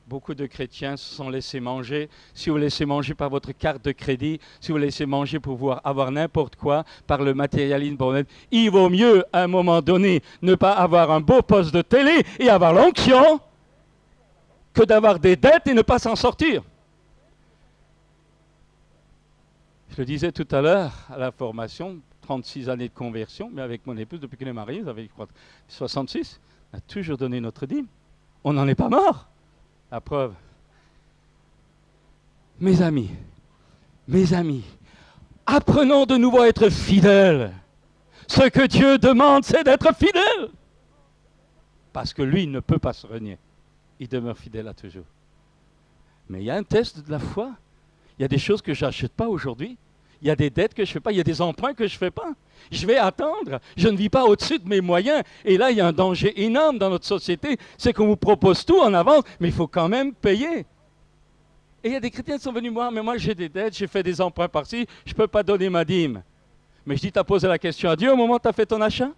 A: Beaucoup de chrétiens se sont laissés manger. Si vous laissez manger par votre carte de crédit, si vous laissez manger pour pouvoir avoir n'importe quoi, par le matérialisme, il vaut mieux, à un moment donné, ne pas avoir un beau poste de télé et avoir l'onction que d'avoir des dettes et ne pas s'en sortir. Je le disais tout à l'heure, à la formation, 36 années de conversion, mais avec mon épouse, depuis qu'elle est mariée, vous avez, je crois, 66, on a toujours donné notre dîme. On n'en est pas mort. La preuve. Mes amis, apprenons de nouveau à être fidèles. Ce que Dieu demande, c'est d'être fidèle. Parce que lui, il ne peut pas se renier. Il demeure fidèle à toujours. Mais il y a un test de la foi. Il y a des choses que je n'achète pas aujourd'hui. Il y a des dettes que je ne fais pas. Il y a des emprunts que je ne fais pas. Je vais attendre. Je ne vis pas au-dessus de mes moyens. Et là, il y a un danger énorme dans notre société. C'est qu'on vous propose tout en avance, mais il faut quand même payer. Et il y a des chrétiens qui sont venus voir, mais moi j'ai des dettes, j'ai fait des emprunts par-ci, je ne peux pas donner ma dîme. Mais je dis, tu as posé la question à Dieu au moment où tu as fait ton achat?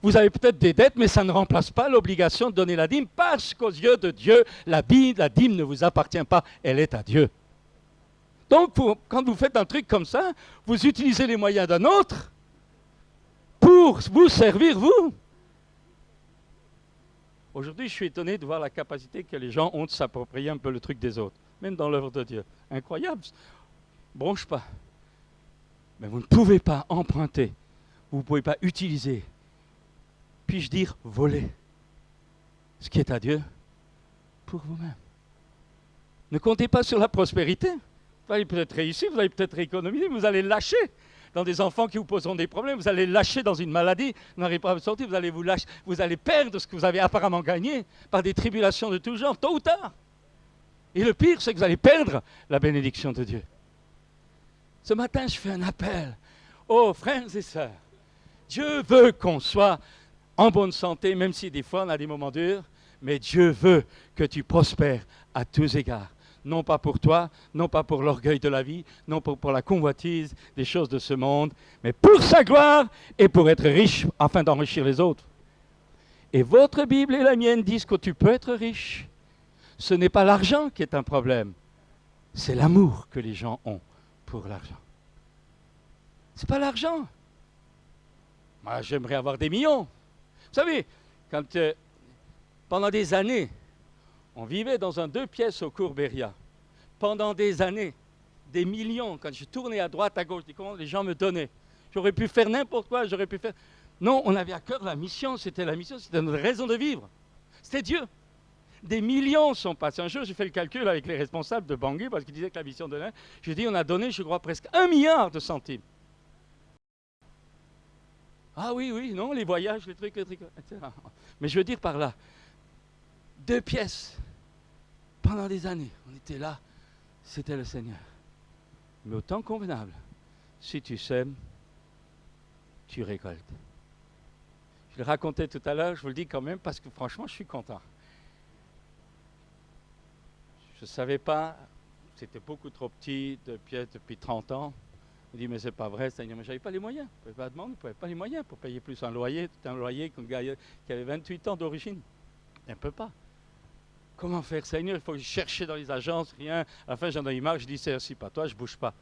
A: Vous avez peut-être des dettes, mais ça ne remplace pas l'obligation de donner la dîme, parce qu'aux yeux de Dieu, la dîme ne vous appartient pas, elle est à Dieu. Donc, quand vous faites un truc comme ça, vous utilisez les moyens d'un autre pour vous servir, vous. Aujourd'hui, je suis étonné de voir la capacité que les gens ont de s'approprier un peu le truc des autres, même dans l'œuvre de Dieu. Incroyable. Bronche pas. Mais vous ne pouvez pas emprunter, vous ne pouvez pas utiliser, puis-je dire voler, ce qui est à Dieu pour vous-même. Ne comptez pas sur la prospérité. Vous allez peut-être réussir, vous allez peut-être économiser, vous allez lâcher dans des enfants qui vous poseront des problèmes, vous allez lâcher dans une maladie, vous n'arrivez pas à vous sortir, vous allez perdre ce que vous avez apparemment gagné par des tribulations de tout genre, tôt ou tard. Et le pire, c'est que vous allez perdre la bénédiction de Dieu. Ce matin, je fais un appel aux frères et sœurs. Dieu veut qu'on soit en bonne santé, même si des fois on a des moments durs, mais Dieu veut que tu prospères à tous égards. Non pas pour toi, non pas pour l'orgueil de la vie, non pas pour la convoitise des choses de ce monde, mais pour sa gloire et pour être riche afin d'enrichir les autres. Et votre Bible et la mienne disent que tu peux être riche. Ce n'est pas l'argent qui est un problème. c'est l'amour que les gens ont pour l'argent. C'est pas l'argent. Moi, j'aimerais avoir des millions. Vous savez, quand pendant des années, on vivait dans un 2 pièces au Courberia. Pendant des années, des millions, quand je tournais à droite, à gauche, les gens me donnaient. J'aurais pu faire n'importe quoi, j'aurais pu faire... Non, on avait à cœur la mission, c'était notre raison de vivre. C'était Dieu. Des millions sont passés. Un jour, j'ai fait le calcul avec les responsables de Bangui, parce qu'ils disaient que la mission de l'Inde, j'ai dit, on a donné, je crois, presque 1 milliard de centimes. Ah oui, oui, non, les voyages, les trucs, etc. Mais je veux dire par là, 2 pièces, pendant des années, on était là, c'était le Seigneur. Mais au temps convenable, si tu sèmes, tu récoltes. Je le racontais tout à l'heure, je vous le dis quand même, parce que franchement, je suis content. Je ne savais pas, c'était beaucoup trop petit, 2 pièces depuis 30 ans. Il dit, mais c'est pas vrai, Seigneur, mais je n'avais pas les moyens. Je ne pouvais pas demander, je n'avais pas les moyens pour payer plus un loyer, tout un loyer qui avait 28 ans d'origine. On ne peut pas. Comment faire, Seigneur? Il faut chercher dans les agences, rien. À la fin, j'en ai eu marre, je dis, c'est aussi pas toi, je ne bouge pas.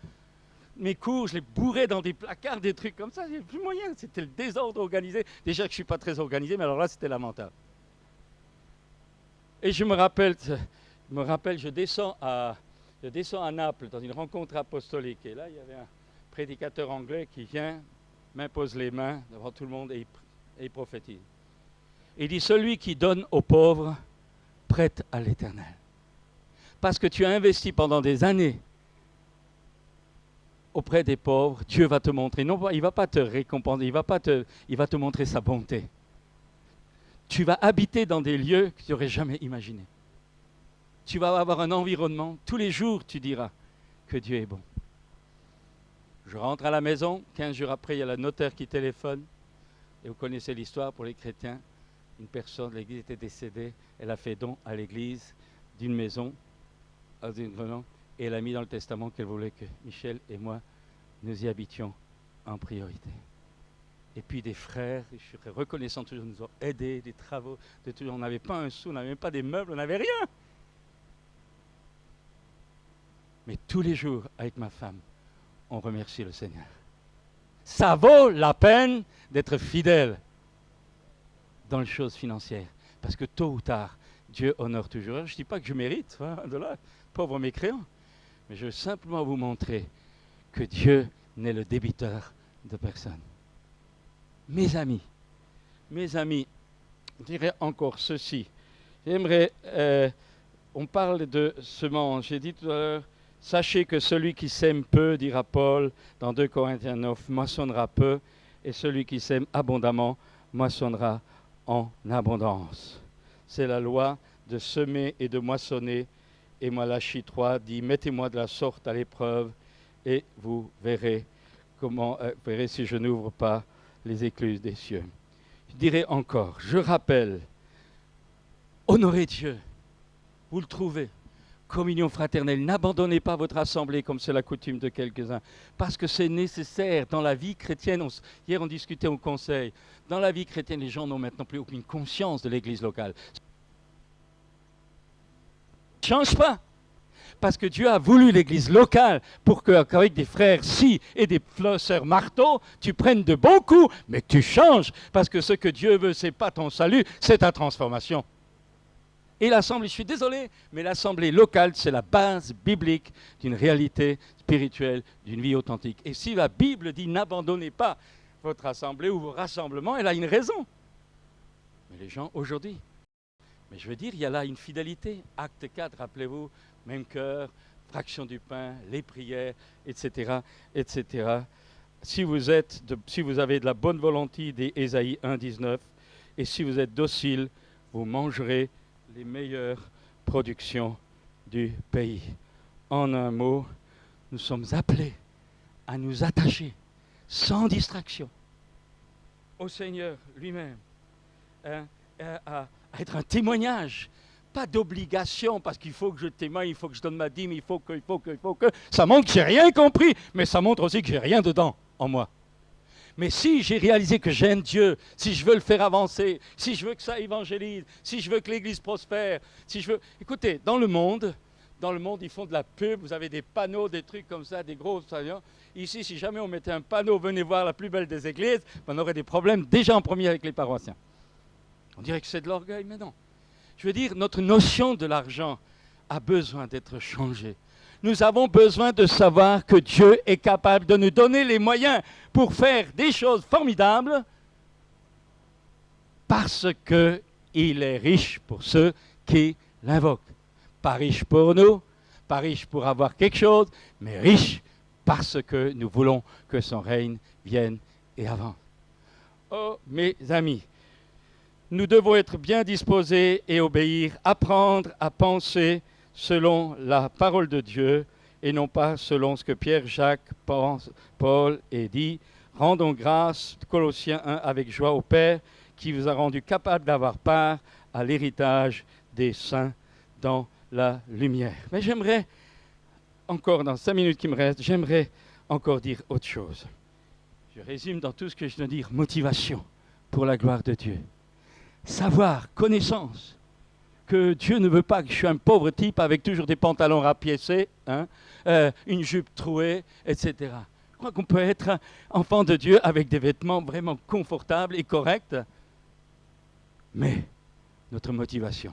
A: Mes cours, je les bourrais dans des placards, des trucs comme ça, il n'y avait plus moyen. C'était le désordre organisé. Déjà que je ne suis pas très organisé, mais alors là, c'était lamentable. Et je me rappelle, je descends à Naples dans une rencontre apostolique. Et là, il y avait un prédicateur anglais qui vient, m'impose les mains devant tout le monde et il prophétise. Il dit, celui qui donne aux pauvres prête à l'Éternel. Parce que tu as investi pendant des années auprès des pauvres, Dieu va te montrer. Non, il ne va pas te récompenser, il va te montrer sa bonté. Tu vas habiter dans des lieux que tu n'aurais jamais imaginés. Tu vas avoir un environnement, tous les jours tu diras que Dieu est bon. Je rentre à la maison, 15 jours après, il y a le notaire qui téléphone. Et vous connaissez l'histoire pour les chrétiens. Une personne de l'église était décédée, elle a fait don à l'église d'une maison, et elle a mis dans le testament qu'elle voulait que Michel et moi, nous y habitions en priorité. Et puis des frères, je suis reconnaissant, toujours nous ont aidés, des travaux, on n'avait pas un sou, on n'avait même pas des meubles, on n'avait rien. Mais tous les jours, avec ma femme, on remercie le Seigneur. Ça vaut la peine d'être fidèle dans les choses financières. Parce que tôt ou tard, Dieu honore toujours. Je ne dis pas que je mérite, de là, pauvre mécréant. Mais je veux simplement vous montrer que Dieu n'est le débiteur de personne. Mes amis, je dirais encore ceci. J'aimerais, on parle de semence. J'ai dit tout à l'heure, sachez que celui qui sème peu, dira Paul dans 2 Corinthiens 9, moissonnera peu, et celui qui sème abondamment moissonnera en abondance. C'est la loi de semer et de moissonner. Et Malachie 3 dit, mettez-moi de la sorte à l'épreuve, et vous verrez si je n'ouvre pas les écluses des cieux. Je dirais encore, je rappelle, honorez Dieu, vous le trouvez. Communion fraternelle, n'abandonnez pas votre assemblée comme c'est la coutume de quelques-uns, parce que c'est nécessaire dans la vie chrétienne. Hier, on discutait au conseil. Dans la vie chrétienne, les gens n'ont maintenant plus aucune conscience de l'église locale. Ne change pas, parce que Dieu a voulu l'église locale pour qu'avec des frères si et des sœurs marteau, tu prennes de bons coups, mais que tu changes, parce que ce que Dieu veut, ce n'est pas ton salut, c'est ta transformation. Et l'assemblée, je suis désolé, mais l'assemblée locale, c'est la base biblique d'une réalité spirituelle, d'une vie authentique. Et si la Bible dit n'abandonnez pas votre assemblée ou vos rassemblements, elle a une raison. Mais les gens, aujourd'hui, mais je veux dire, il y a là une fidélité. Acte 4, rappelez-vous, même cœur, fraction du pain, les prières, etc., etc. Si vous avez de la bonne volonté, des Ésaïe 1, 19, et si vous êtes docile, vous mangerez les meilleures productions du pays. En un mot, nous sommes appelés à nous attacher sans distraction au Seigneur lui-même, à être un témoignage, pas d'obligation, parce qu'il faut que je témoigne, il faut que je donne ma dîme, il faut que. Ça montre que j'ai rien compris, mais ça montre aussi que j'ai rien dedans en moi. Mais si j'ai réalisé que j'aime Dieu, si je veux le faire avancer, si je veux que ça évangélise, si je veux que l'Église prospère, si je veux... Écoutez, dans le monde, Dans le monde, ils font de la pub. Vous avez des panneaux, des trucs comme ça, des gros stadions. Ici, si jamais on mettait un panneau, venez voir la plus belle des églises, on aurait des problèmes déjà en premier avec les paroissiens. On dirait que c'est de l'orgueil, mais non. Je veux dire, notre notion de l'argent a besoin d'être changée. Nous avons besoin de savoir que Dieu est capable de nous donner les moyens pour faire des choses formidables parce qu'il est riche pour ceux qui l'invoquent. Pas riche pour nous, pas riche pour avoir quelque chose, mais riche parce que nous voulons que son règne vienne et avance. Oh, mes amis, nous devons être bien disposés et obéir, apprendre à penser selon la parole de Dieu et non pas selon ce que Pierre, Jacques, Paul et dit. Rendons grâce, Colossiens 1, avec joie au Père qui vous a rendu capable d'avoir part à l'héritage des saints dans la lumière. Mais j'aimerais, encore dans 5 minutes qui me restent, j'aimerais encore dire autre chose. Je résume dans tout ce que je viens de dire, motivation pour la gloire de Dieu. Savoir, connaissance, que Dieu ne veut pas que je sois un pauvre type avec toujours des pantalons rapiécés, hein, une jupe trouée, etc. Je crois qu'on peut être enfant de Dieu avec des vêtements vraiment confortables et corrects, mais notre motivation,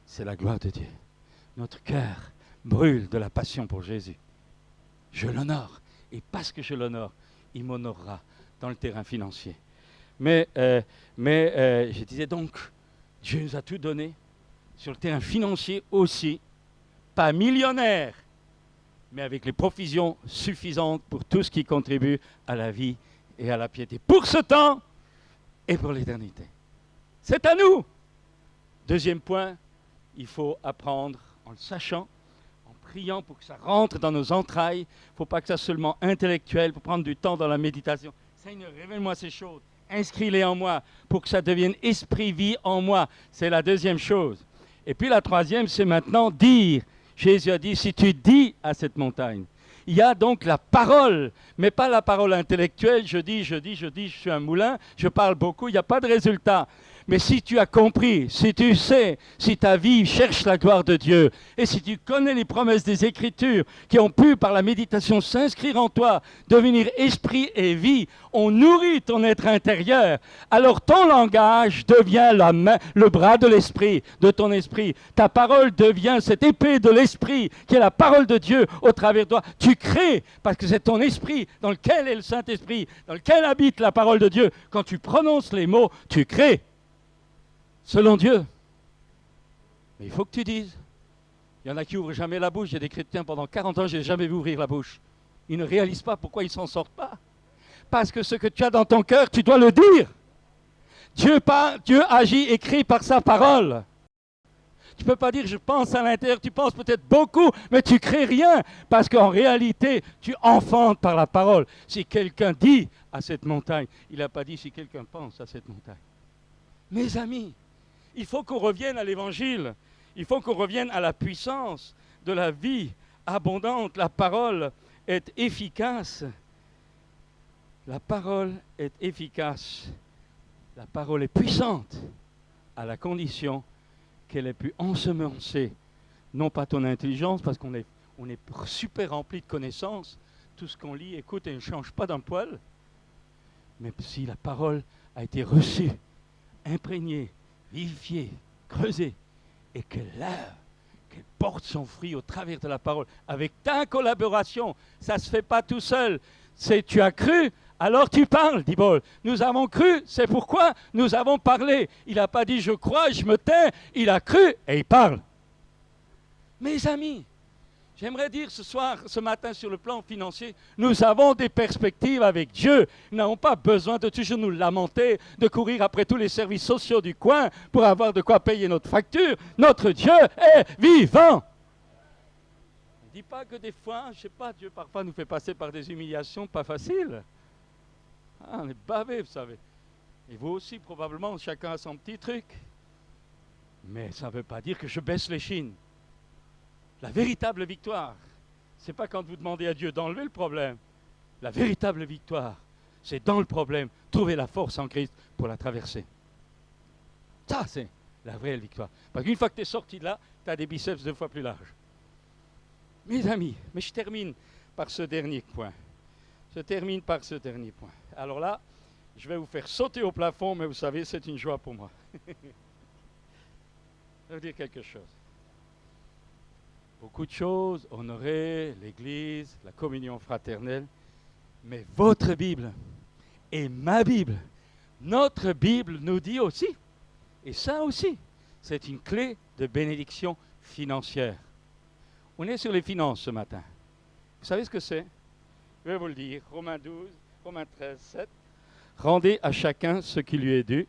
A: c'est la gloire de Dieu. Notre cœur brûle de la passion pour Jésus. Je l'honore, et parce que je l'honore, il m'honorera dans le terrain financier. Mais je disais donc, Dieu nous a tout donné, sur le terrain financier aussi, pas millionnaire, mais avec les provisions suffisantes pour tout ce qui contribue à la vie et à la piété, pour ce temps et pour l'éternité. C'est à nous. Deuxième point, il faut apprendre en le sachant, en priant pour que ça rentre dans nos entrailles. Il ne faut pas que ça soit seulement intellectuel, il faut prendre du temps dans la méditation. Seigneur, révèle-moi ces choses, inscris-les en moi pour que ça devienne esprit-vie en moi. C'est la deuxième chose. Et puis la troisième, c'est maintenant dire. Jésus a dit, si tu dis à cette montagne, il y a donc la parole, mais pas la parole intellectuelle, je dis, je suis un moulin, je parle beaucoup, il n'y a pas de résultat. Mais si tu as compris, si tu sais, si ta vie cherche la gloire de Dieu, et si tu connais les promesses des Écritures qui ont pu, par la méditation, s'inscrire en toi, devenir esprit et vie, on nourrit ton être intérieur, alors ton langage devient la main, le bras de l'esprit, de ton esprit. Ta parole devient cette épée de l'esprit qui est la parole de Dieu au travers de toi. Tu crées, parce que c'est ton esprit dans lequel est le Saint-Esprit, dans lequel habite la parole de Dieu. Quand tu prononces les mots, tu crées. Selon Dieu. Mais il faut que tu dises. Il y en a qui n'ouvrent jamais la bouche. J'ai des chrétiens pendant 40 ans, je n'ai jamais vu ouvrir la bouche. Ils ne réalisent pas pourquoi ils ne s'en sortent pas. Parce que ce que tu as dans ton cœur, tu dois le dire. Dieu agit et crée par sa parole. Tu ne peux pas dire je pense à l'intérieur, tu penses peut-être beaucoup, mais tu ne crées rien. Parce qu'en réalité, tu enfantes par la parole. Si quelqu'un dit à cette montagne, il n'a pas dit si quelqu'un pense à cette montagne. Mes amis, il faut qu'on revienne à l'Évangile. Il faut qu'on revienne à la puissance de la vie abondante. La parole est efficace. La parole est efficace. La parole est puissante à la condition qu'elle ait pu ensemencer, non pas ton intelligence, parce qu'on est super rempli de connaissances. Tout ce qu'on lit, écoute et ne change pas d'un poil. Mais si la parole a été reçue, imprégnée, vivifiée, creusée, et qu'elle porte son fruit au travers de la parole, avec ta collaboration. Ça ne se fait pas tout seul. Tu as cru, alors tu parles, dit Paul. Nous avons cru, c'est pourquoi nous avons parlé. Il n'a pas dit je crois, je me tais. Il a cru et il parle. Mes amis, j'aimerais dire ce matin sur le plan financier, nous avons des perspectives avec Dieu. Nous n'avons pas besoin de toujours nous lamenter, de courir après tous les services sociaux du coin pour avoir de quoi payer notre facture. Notre Dieu est vivant. Ne dis pas que des fois, je ne sais pas, Dieu parfois nous fait passer par des humiliations pas faciles. Ah, on est bavé, vous savez. Et vous aussi, probablement, chacun a son petit truc. Mais ça ne veut pas dire que je baisse les chines. La véritable victoire, ce n'est pas quand vous demandez à Dieu d'enlever le problème. La véritable victoire, c'est dans le problème, trouver la force en Christ pour la traverser. Ça, c'est la vraie victoire. Parce qu'une fois que tu es sorti de là, tu as des biceps 2 fois plus larges. Mes amis, mais je termine par ce dernier point. Alors là, je vais vous faire sauter au plafond, mais vous savez, c'est une joie pour moi. Je vais vous dire quelque chose. Beaucoup de choses, honorer l'Église, la communion fraternelle, mais votre Bible et ma Bible, notre Bible nous dit aussi, et ça aussi, c'est une clé de bénédiction financière. On est sur les finances ce matin. Vous savez ce que c'est? Je vais vous le dire. Romains 13, 7. Rendez à chacun ce qui lui est dû.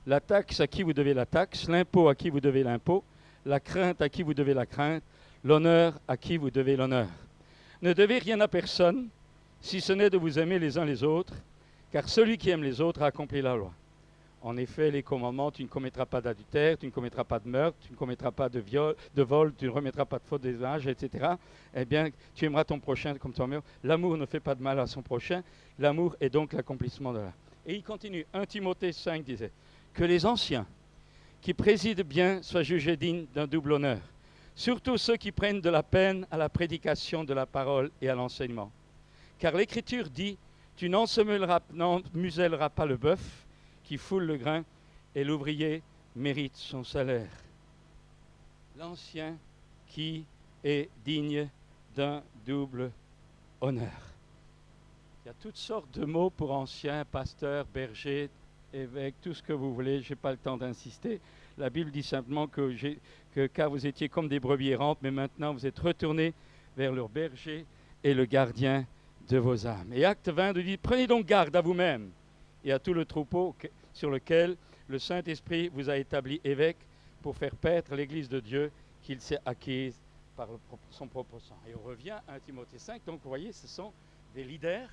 A: La taxe à qui vous devez la taxe, l'impôt à qui vous devez l'impôt, la crainte à qui vous devez la crainte, l'honneur à qui vous devez l'honneur. Ne devez rien à personne, si ce n'est de vous aimer les uns les autres, car celui qui aime les autres a accompli la loi. En effet, les commandements, tu ne commettras pas d'adultère, tu ne commettras pas de meurtre, tu ne commettras pas de vol, tu ne remettras pas de faute d'usage, etc. Eh bien, tu aimeras ton prochain comme toi-même. L'amour ne fait pas de mal à son prochain. L'amour est donc l'accomplissement de la. Et il continue. 1 Timothée 5 disait que les anciens qui président bien soient jugés dignes d'un double honneur. Surtout ceux qui prennent de la peine à la prédication de la parole et à l'enseignement. Car l'Écriture dit, tu n'emmuselleras pas le bœuf qui foule le grain, et l'ouvrier mérite son salaire. L'ancien qui est digne d'un double honneur. Il y a toutes sortes de mots pour ancien, pasteur, berger, évêque, tout ce que vous voulez, je n'ai pas le temps d'insister. La Bible dit simplement que car vous étiez comme des brebis errantes, mais maintenant vous êtes retournés vers leur berger et le gardien de vos âmes. Et Acte 20 nous dit, prenez donc garde à vous-même et à tout le troupeau sur lequel le Saint-Esprit vous a établi évêque pour faire paître l'Église de Dieu qu'il s'est acquise par son propre sang. Et on revient à 1 Timothée 5, donc vous voyez, ce sont des leaders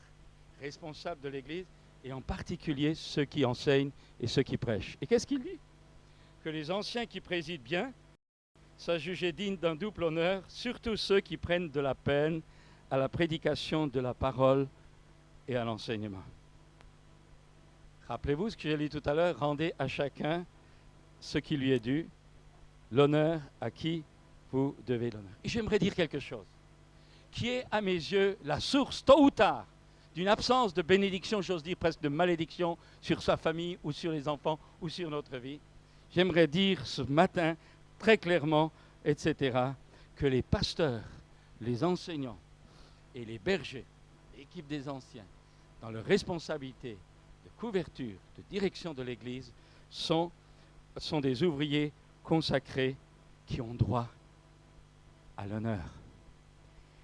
A: responsables de l'Église, et en particulier ceux qui enseignent et ceux qui prêchent. Et qu'est-ce qu'il dit? Que les anciens qui président bien soient jugés dignes d'un double honneur, surtout ceux qui prennent de la peine à la prédication de la parole et à l'enseignement. Rappelez-vous ce que j'ai lu tout à l'heure, rendez à chacun ce qui lui est dû, l'honneur à qui vous devez l'honneur. Et j'aimerais dire quelque chose qui est à mes yeux la source, tôt ou tard, d'une absence de bénédiction, j'ose dire presque de malédiction sur sa famille ou sur les enfants ou sur notre vie. J'aimerais dire ce matin très clairement, etc., que les pasteurs, les enseignants et les bergers, l'équipe des anciens, dans leur responsabilité de couverture, de direction de l'Église, sont des ouvriers consacrés qui ont droit à l'honneur.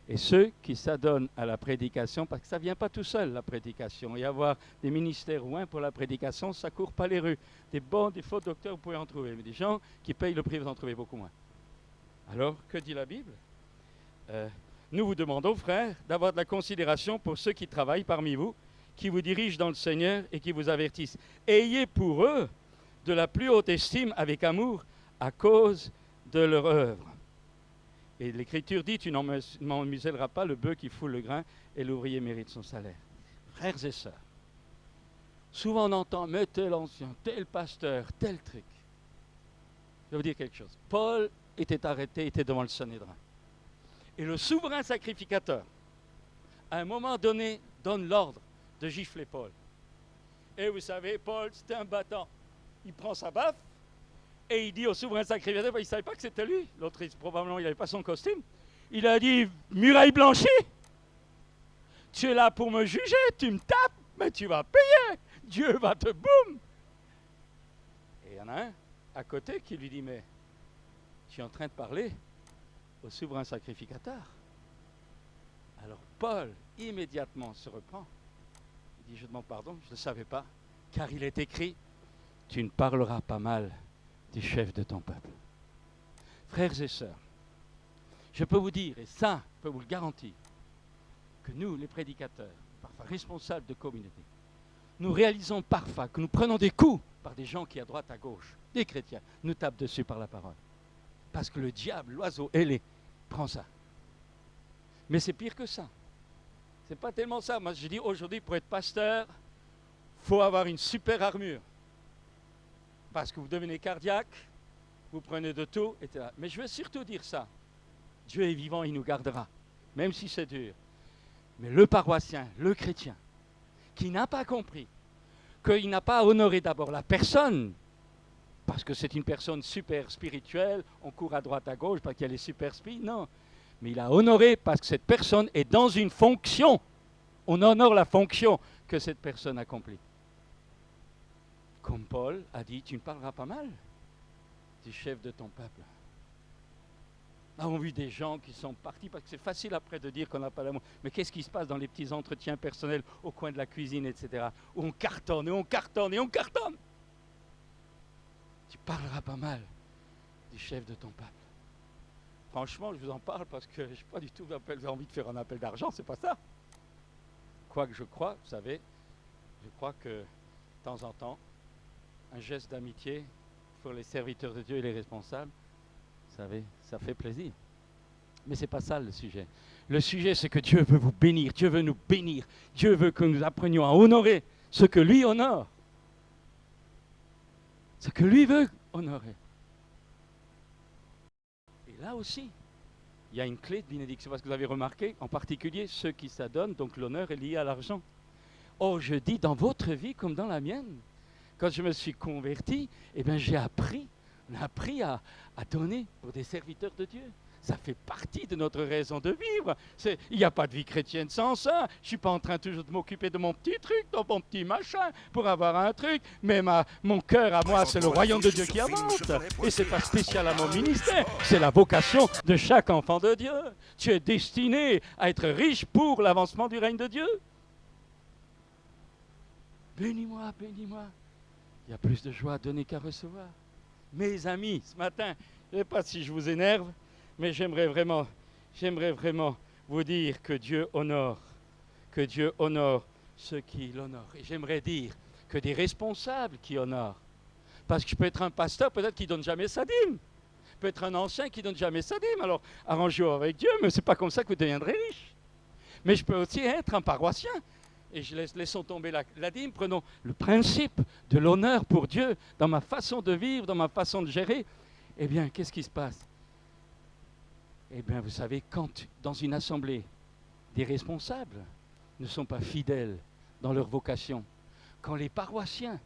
A: Et ceux qui s'adonnent à la prédication, parce que ça ne vient pas tout seul, la prédication, et avoir des ministères ou un pour la prédication, ça ne court pas les rues. Des bons, des faux docteurs, vous pouvez en trouver, mais des gens qui payent le prix, vous en trouvez beaucoup moins. Alors, que dit la Bible? Nous vous demandons, frères, d'avoir de la considération pour ceux qui travaillent parmi vous, qui vous dirigent dans le Seigneur et qui vous avertissent. Ayez pour eux de la plus haute estime avec amour à cause de leur œuvre. Et l'Écriture dit, tu n'emmuselleras pas le bœuf qui foule le grain et l'ouvrier mérite son salaire. Frères et sœurs, souvent on entend, mais tel ancien, tel pasteur, tel truc. Je vais vous dire quelque chose. Paul était arrêté, était devant le Sanhédrin. Et le souverain sacrificateur, à un moment donné, donne l'ordre de gifler Paul. Et vous savez, Paul, c'était un battant. Il prend sa baffe et il dit au souverain sacrificateur, il ne savait pas que c'était lui. L'autre, probablement, il n'avait pas son costume. Il a dit, muraille blanchie, tu es là pour me juger, tu me tapes, mais tu vas payer. Dieu va te boum. Et il y en a un à côté qui lui dit, mais tu es en train de parler au souverain sacrificateur. Alors Paul, immédiatement, se reprend. Il dit, je demande pardon, je ne le savais pas, car il est écrit, tu ne parleras pas mal du chef de ton peuple. Frères et sœurs, je peux vous dire, et ça, je peux vous le garantir, que nous, les prédicateurs, parfois responsables de communauté, nous réalisons parfois que nous prenons des coups par des gens qui, à droite, à gauche, des chrétiens, nous tapent dessus par la parole. Parce que le diable, l'oiseau ailé, prend ça. Mais c'est pire que ça. C'est pas tellement ça. Moi, je dis aujourd'hui, pour être pasteur, il faut avoir une super armure. Parce que vous devenez cardiaque, vous prenez de tout, etc. Mais je veux surtout dire ça. Dieu est vivant, il nous gardera, même si c'est dur. Mais le paroissien, le chrétien, qui n'a pas compris qu'il n'a pas honoré d'abord la personne, parce que c'est une personne super spirituelle, on court à droite à gauche parce qu'elle est super spi, non. Mais il a honoré parce que cette personne est dans une fonction. On honore la fonction que cette personne accomplit. Comme Paul a dit, tu ne parleras pas mal du chef de ton peuple. Nous avons vu des gens qui sont partis, parce que c'est facile après de dire qu'on n'a pas l'amour. Mais qu'est-ce qui se passe dans les petits entretiens personnels au coin de la cuisine, etc., où on cartonne, et on cartonne, et on cartonne. Tu parleras pas mal du chef de ton peuple. Franchement, je vous en parle parce que je n'ai pas du tout envie de faire un appel d'argent, c'est pas ça. Quoique je crois, vous savez, je crois que de temps en temps, un geste d'amitié pour les serviteurs de Dieu et les responsables, vous savez, ça fait plaisir. Mais ce n'est pas ça le sujet. Le sujet, c'est que Dieu veut vous bénir, Dieu veut nous bénir, Dieu veut que nous apprenions à honorer ce que lui honore. Ce que lui veut honorer. Et là aussi, il y a une clé de bénédiction, parce que vous avez remarqué, en particulier ceux qui s'adonnent, donc l'honneur est lié à l'argent. Or, je dis, dans votre vie comme dans la mienne, quand je me suis converti, eh bien, on a appris à donner pour des serviteurs de Dieu. Ça fait partie de notre raison de vivre. Il n'y a pas de vie chrétienne sans ça. Je ne suis pas en train toujours de m'occuper de mon petit truc, de mon petit machin, pour avoir un truc. Mais mon cœur à moi, c'est le royaume de Dieu qui avance. Et ce n'est pas spécial à mon ministère. C'est la vocation de chaque enfant de Dieu. Tu es destiné à être riche pour l'avancement du règne de Dieu. Bénis-moi, bénis-moi. Il y a plus de joie à donner qu'à recevoir. Mes amis, ce matin, je ne sais pas si je vous énerve, mais j'aimerais vraiment vous dire que Dieu honore ceux qui l'honorent. Et j'aimerais dire que des responsables qui honorent. Parce que je peux être un pasteur, peut-être qui ne donne jamais sa dîme. Je peux être un ancien qui ne donne jamais sa dîme. Alors, arrangez-vous avec Dieu, mais ce n'est pas comme ça que vous deviendrez riche. Mais je peux aussi être un paroissien. Et laissons tomber la dîme, prenons le principe de l'honneur pour Dieu dans ma façon de vivre, dans ma façon de gérer. Eh bien, qu'est-ce qui se passe? Eh bien, vous savez, quand dans une assemblée, des responsables ne sont pas fidèles dans leur vocation, quand les paroissiens,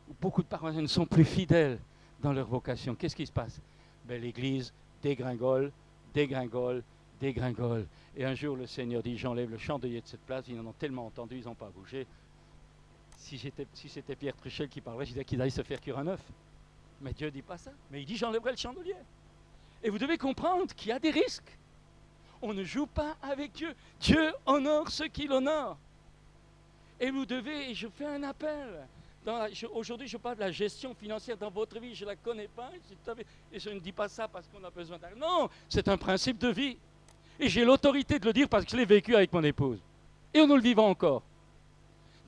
A: ou beaucoup de paroissiens ne sont plus fidèles dans leur vocation, qu'est-ce qui se passe? Ben, l'Église dégringole, dégringole, dégringole. Et un jour, le Seigneur dit, j'enlève le chandelier de cette place, ils en ont tellement entendu, ils n'ont pas bougé. Si c'était Pierre Truchel qui parlait, je disais qu'il allait se faire cuire un œuf. Mais Dieu ne dit pas ça. Mais il dit, j'enlèverai le chandelier. Et vous devez comprendre qu'il y a des risques. On ne joue pas avec Dieu. Dieu honore ceux qui l'honorent. Et vous devez, et je fais un appel. Aujourd'hui, je parle de la gestion financière dans votre vie. Je ne la connais pas. Et je ne dis pas ça parce qu'on a besoin d'argent. Non, c'est un principe de vie. Et j'ai l'autorité de le dire parce que je l'ai vécu avec mon épouse. Et nous le vivons encore.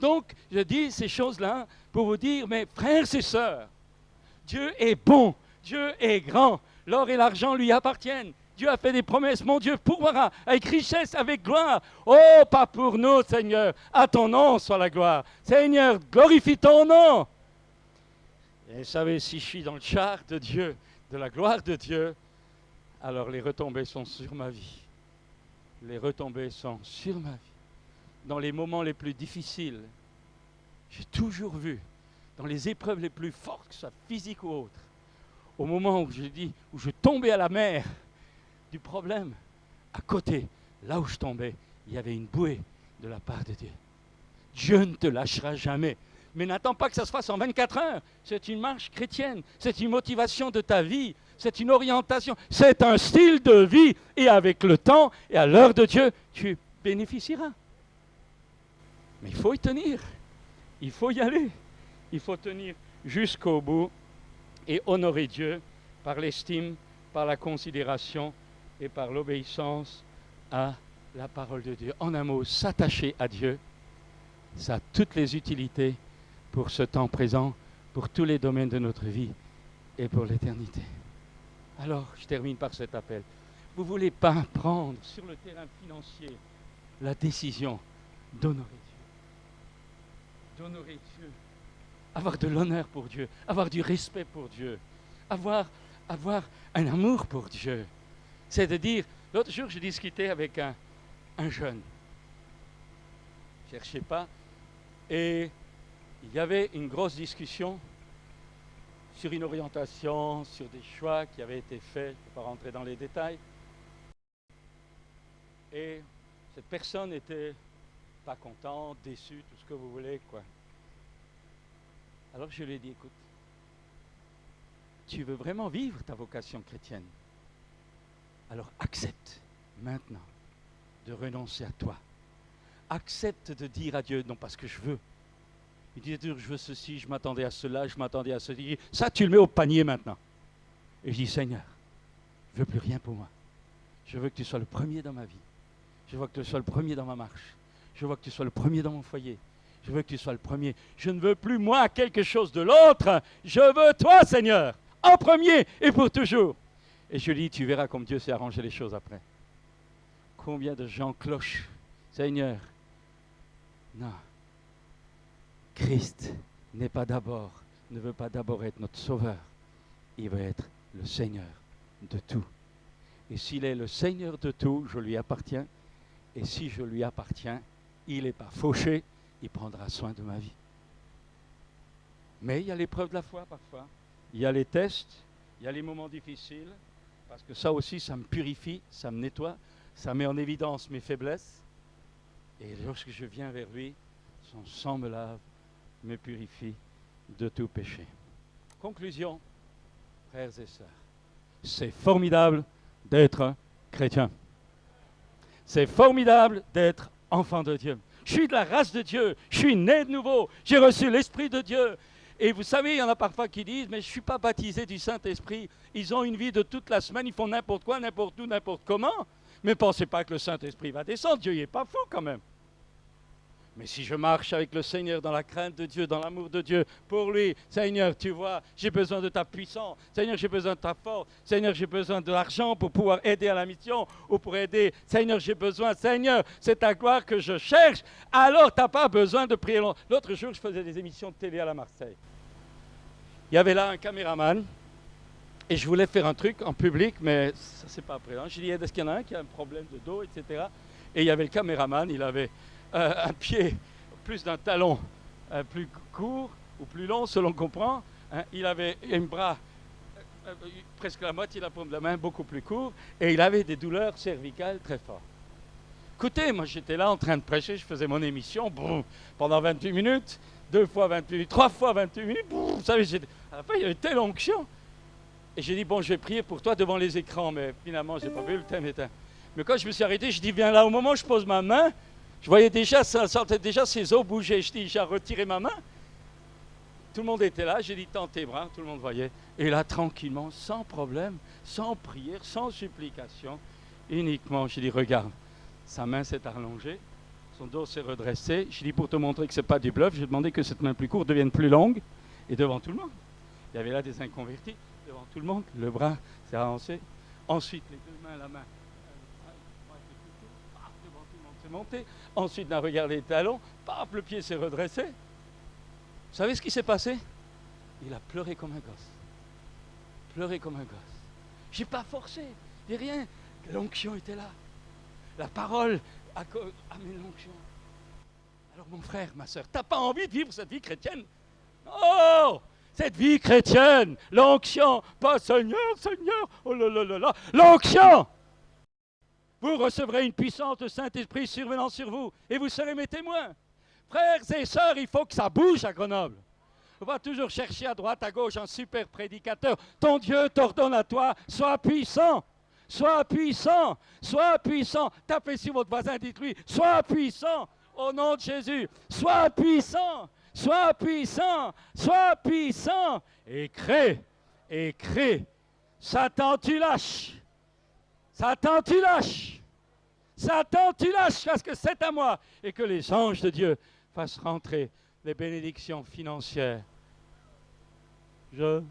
A: Donc, je dis ces choses-là pour vous dire, mes frères et sœurs, Dieu est bon, Dieu est grand, l'or et l'argent lui appartiennent. Dieu a fait des promesses, mon Dieu pourvoira avec richesse, avec gloire. Oh, pas pour nous, Seigneur, à ton nom soit la gloire. Seigneur, glorifie ton nom. Et vous savez, si je suis dans le char de Dieu, de la gloire de Dieu, alors les retombées sont sur ma vie. Les retombées sont sur ma vie. Dans les moments les plus difficiles, j'ai toujours vu, dans les épreuves les plus fortes, que ce soit physiques ou autres, au moment où je tombais à la mer du problème, à côté, là où je tombais, il y avait une bouée de la part de Dieu. Dieu ne te lâchera jamais. Mais n'attends pas que ça se fasse en 24 heures. C'est une marche chrétienne, c'est une motivation de ta vie, c'est une orientation, c'est un style de vie. Et avec le temps et à l'heure de Dieu, tu bénéficieras. Mais il faut y tenir, il faut y aller, il faut tenir jusqu'au bout et honorer Dieu par l'estime, par la considération et par l'obéissance à la parole de Dieu. En un mot, s'attacher à Dieu, ça a toutes les utilités pour ce temps présent, pour tous les domaines de notre vie et pour l'éternité. Alors, je termine par cet appel. Vous ne voulez pas prendre sur le terrain financier la décision d'honorer Dieu. D'honorer Dieu. Avoir de l'honneur pour Dieu. Avoir du respect pour Dieu. Avoir un amour pour Dieu. C'est-à-dire, L'autre jour, j'ai discuté avec un jeune. Cherchez pas. Et il y avait une grosse discussion sur une orientation, sur des choix qui avaient été faits. Je ne vais pas rentrer dans les détails. Et cette personne n'était pas contente, déçue, tout ce que vous voulez, quoi. Alors je lui ai dit, écoute, tu veux vraiment vivre ta vocation chrétienne? Alors accepte maintenant de renoncer à toi. Accepte de dire à Dieu, non, parce que je veux. Il dit, je veux ceci, je m'attendais à cela, je m'attendais à ceci. Ça, tu le mets au panier maintenant. Et je dis, Seigneur, je ne veux plus rien pour moi. Je veux que tu sois le premier dans ma vie. Je veux que tu sois le premier dans ma marche. Je veux que tu sois le premier dans mon foyer. Je veux que tu sois le premier. Je ne veux plus moi quelque chose de l'autre. Je veux toi, Seigneur, en premier et pour toujours. Et je lui dis, tu verras comme Dieu sait arranger les choses après. Combien de gens clochent, Seigneur? Non. Christ ne veut pas d'abord être notre sauveur. Il veut être le Seigneur de tout. Et s'il est le Seigneur de tout, je lui appartiens. Et si je lui appartiens, il n'est pas fauché, il prendra soin de ma vie. Mais il y a l'épreuve de la foi parfois. Il y a les tests, il y a les moments difficiles, parce que ça aussi, ça me purifie, ça me nettoie, ça met en évidence mes faiblesses. Et lorsque je viens vers lui, son sang me lave, me purifie de tout péché. Conclusion, frères et sœurs, c'est formidable d'être chrétien. C'est formidable d'être enfant de Dieu. Je suis de la race de Dieu, je suis né de nouveau, j'ai reçu l'Esprit de Dieu. Et vous savez, il y en a parfois qui disent, mais je ne suis pas baptisé du Saint-Esprit. Ils ont une vie de toute la semaine, ils font n'importe quoi, n'importe où, n'importe comment. Mais ne pensez pas que le Saint-Esprit va descendre, Dieu n'est pas fou quand même. Mais si je marche avec le Seigneur dans la crainte de Dieu, dans l'amour de Dieu, pour lui, Seigneur, tu vois, j'ai besoin de ta puissance. Seigneur, j'ai besoin de ta force. Seigneur, j'ai besoin de l'argent pour pouvoir aider à la mission ou pour aider. Seigneur, j'ai besoin. Seigneur, c'est ta gloire que je cherche. Alors, tu n'as pas besoin de prier long. L'autre jour, je faisais des émissions de télé à la Marseille. Il y avait là un caméraman et je voulais faire un truc en public, mais ça, c'est pas présent. Je dis, est-ce qu'il y en a un qui a un problème de dos, etc. Et il y avait le caméraman, il avait un pied plus d'un talon plus court ou plus long, selon qu'on comprend. Hein. Il avait un bras presque la moitié de la paume de la main, beaucoup plus court, et il avait des douleurs cervicales très fortes. Écoutez, moi j'étais là en train de prêcher, je faisais mon émission pendant 28 minutes, 2 fois 28 minutes, 3 fois 28 minutes. Vous savez, à la fin il y avait telle onction. Et j'ai dit, bon, je vais prier pour toi devant les écrans, mais finalement, je n'ai pas vu, le thème était... Mais quand je me suis arrêté, je dis, viens là, au moment où je pose ma main, je voyais déjà, ça sentait déjà ses os bouger. Je dis, j'ai retiré ma main. Tout le monde était là, j'ai dit, tends tes bras, tout le monde voyait. Et là, tranquillement, sans problème, sans prière, sans supplication, uniquement, j'ai dit, regarde, sa main s'est allongée, son dos s'est redressé. J'ai dit, pour te montrer que ce n'est pas du bluff, j'ai demandé que cette main plus courte devienne plus longue, et devant tout le monde. Il y avait là des inconvertis, devant tout le monde, le bras s'est avancé. Ensuite, les deux mains, la main, devant tout le monde s'est monté. Ensuite, on a regardé les talons, paf, le pied s'est redressé. Vous savez ce qui s'est passé? Il a pleuré comme un gosse. Pleuré comme un gosse. J'ai pas forcé, ni rien. L'onction était là. La parole amène l'onction. Alors mon frère, ma soeur, t'as pas envie de vivre cette vie chrétienne? Oh! Cette vie chrétienne, l'onction, pas Seigneur, Seigneur, oh là là là là, l'onction! Vous recevrez une puissance de Saint-Esprit survenant sur vous et vous serez mes témoins. Frères et sœurs, il faut que ça bouge à Grenoble. On va toujours chercher à droite, à gauche un super prédicateur. Ton Dieu t'ordonne à toi, sois puissant. Sois puissant, sois puissant. Tapez sur votre voisin, dites-lui, sois puissant au nom de Jésus. Sois puissant, sois puissant, sois puissant. Et crée. Satan, tu lâches. Satan, tu lâches. Satan, tu lâches parce que c'est à moi. Et que les anges de Dieu fassent rentrer les bénédictions financières. Je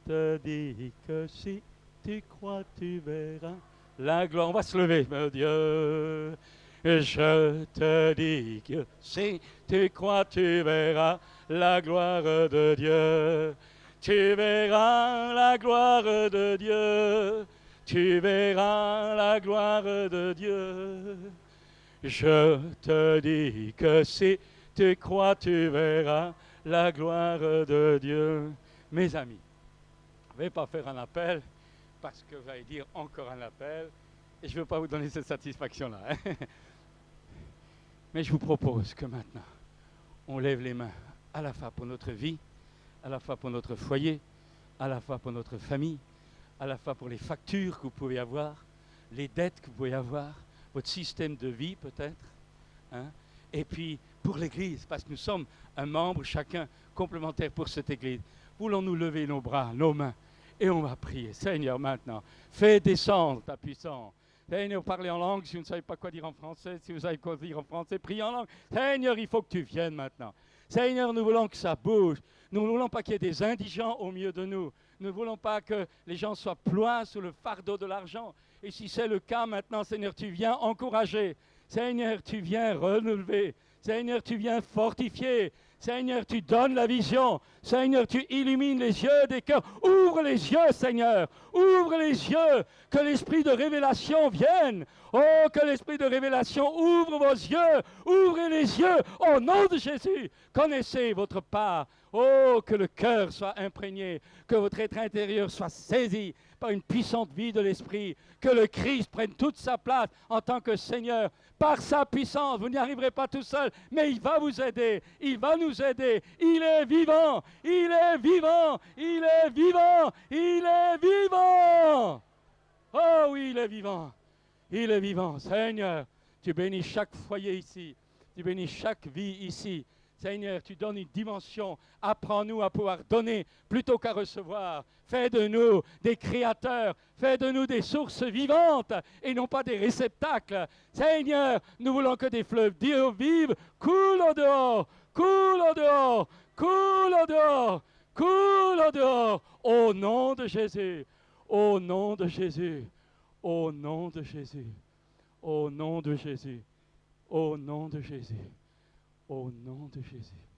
A: te dis que si tu crois, tu verras la gloire. On va se lever, mon Dieu. Je te dis que si tu crois, tu verras la gloire de Dieu. Tu verras la gloire de Dieu. tu verras la gloire de Dieu. Je te dis que si tu crois, tu verras la gloire de Dieu. Mes amis, je ne vais pas faire un appel parce que vous allez dire encore un appel et je ne veux pas vous donner cette satisfaction-là. Hein. Mais je vous propose que maintenant, on lève les mains à la fois pour notre vie, à la fois pour notre foyer, à la fois pour notre famille, à la fois pour les factures que vous pouvez avoir, les dettes que vous pouvez avoir, votre système de vie peut-être, hein, et puis pour l'Église, parce que nous sommes un membre chacun complémentaire pour cette Église. Voulons-nous lever nos bras, nos mains, et on va prier. Seigneur, maintenant, fais descendre ta puissance. Seigneur, parlez en langue, si vous ne savez pas quoi dire en français, si vous savez quoi dire en français, priez en langue. Seigneur, il faut que tu viennes maintenant. Seigneur, nous voulons que ça bouge. Nous ne voulons pas qu'il y ait des indigents au milieu de nous. Nous ne voulons pas que les gens soient ploints sous le fardeau de l'argent. Et si c'est le cas maintenant, Seigneur, tu viens encourager. Seigneur, tu viens relever. Seigneur, tu viens fortifier. Seigneur, tu donnes la vision. Seigneur, tu illumines les yeux des cœurs. Ouvre les yeux, Seigneur. Ouvre les yeux. Que l'esprit de révélation vienne. Oh, que l'esprit de révélation ouvre vos yeux. Ouvrez les yeux. Au nom de Jésus, connaissez votre part. Oh, que le cœur soit imprégné. Que votre être intérieur soit saisi par une puissante vie de l'esprit. Que le Christ prenne toute sa place en tant que Seigneur. Par sa puissance, vous n'y arriverez pas tout seul, mais il va vous aider, il va nous aider. Il est vivant, il est vivant, il est vivant, il est vivant. Oh oui, il est vivant, il est vivant. Seigneur, tu bénis chaque foyer ici, tu bénis chaque vie ici. Seigneur, tu donnes une dimension. Apprends-nous à pouvoir donner plutôt qu'à recevoir. Fais de nous des créateurs. Fais de nous des sources vivantes et non pas des réceptacles. Seigneur, nous voulons que des fleuves d'eau vive coulent au dehors, coulent au dehors, coulent au dehors, coulent au dehors. Au nom de Jésus, au nom de Jésus, au nom de Jésus, au nom de Jésus, au nom de Jésus. Au nom de Jésus.